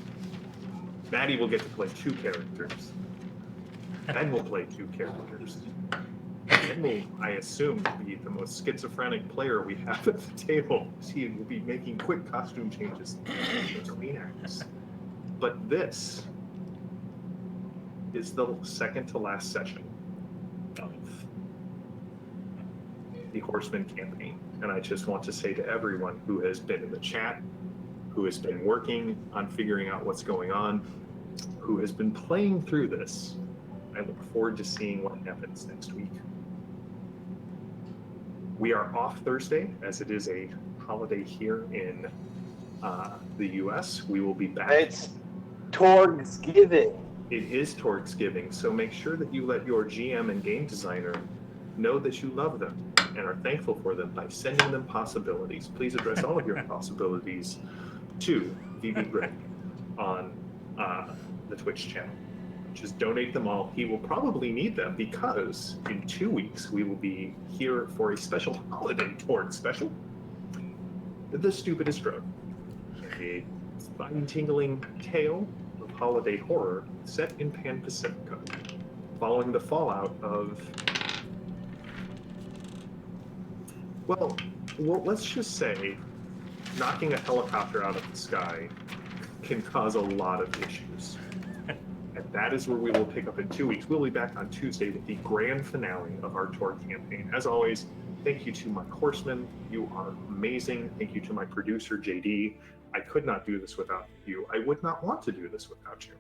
Maddie will get to play 2 characters. Ben will play 2 characters. Ben will, I assume, be the most schizophrenic player we have at the table. He will be making quick costume changes between acts. But this is the second to last session of the Horseman campaign. And I just want to say to everyone who has been in the chat, who has been working on figuring out what's going on, who has been playing through this, I look forward to seeing what happens next week. We are off Thursday, as it is a holiday here in the US. We will be back. It's Torg's giving. It is Torgsgiving, so make sure that you let your GM and game designer know that you love them and are thankful for them by sending them possibilities. Please address all of your possibilities to VB Greg on the Twitch channel. Just donate them all. He will probably need them because in 2 weeks we will be here for a special holiday Torg special, The Stupidest Drug, a spine-tingling tale of holiday horror set in Pan Pacifica, following the fallout of, well, let's just say knocking a helicopter out of the sky can cause a lot of issues. And that is where we will pick up in 2 weeks. We'll be back on Tuesday with the grand finale of our Torg campaign. As always, thank you to my Horsemen. You are amazing. Thank you to my producer, JD. I could not do this without you. I would not want to do this without you.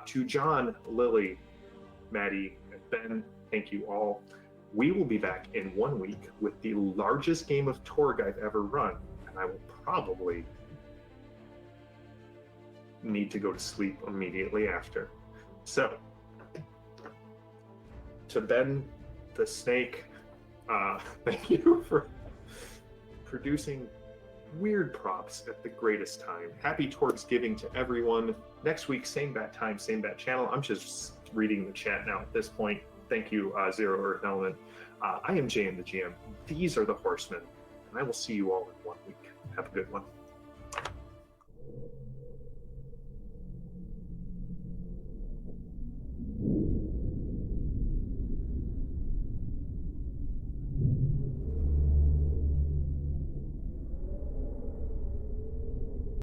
To John, Lily, Maddie, and Ben, thank you all. We will be back in 1 week with the largest game of Torg I've ever run, and I will probably need to go to sleep immediately after. So, to Ben the Snake, thank you for producing weird props at the greatest time. Happy Torgsgiving to everyone. Next week, same bat time, same bat channel. I'm just reading the chat now at this point. Thank you, Zero Earth Element. I am JM the GM. These are the Horsemen, and I will see you all in 1 week. Have a good one.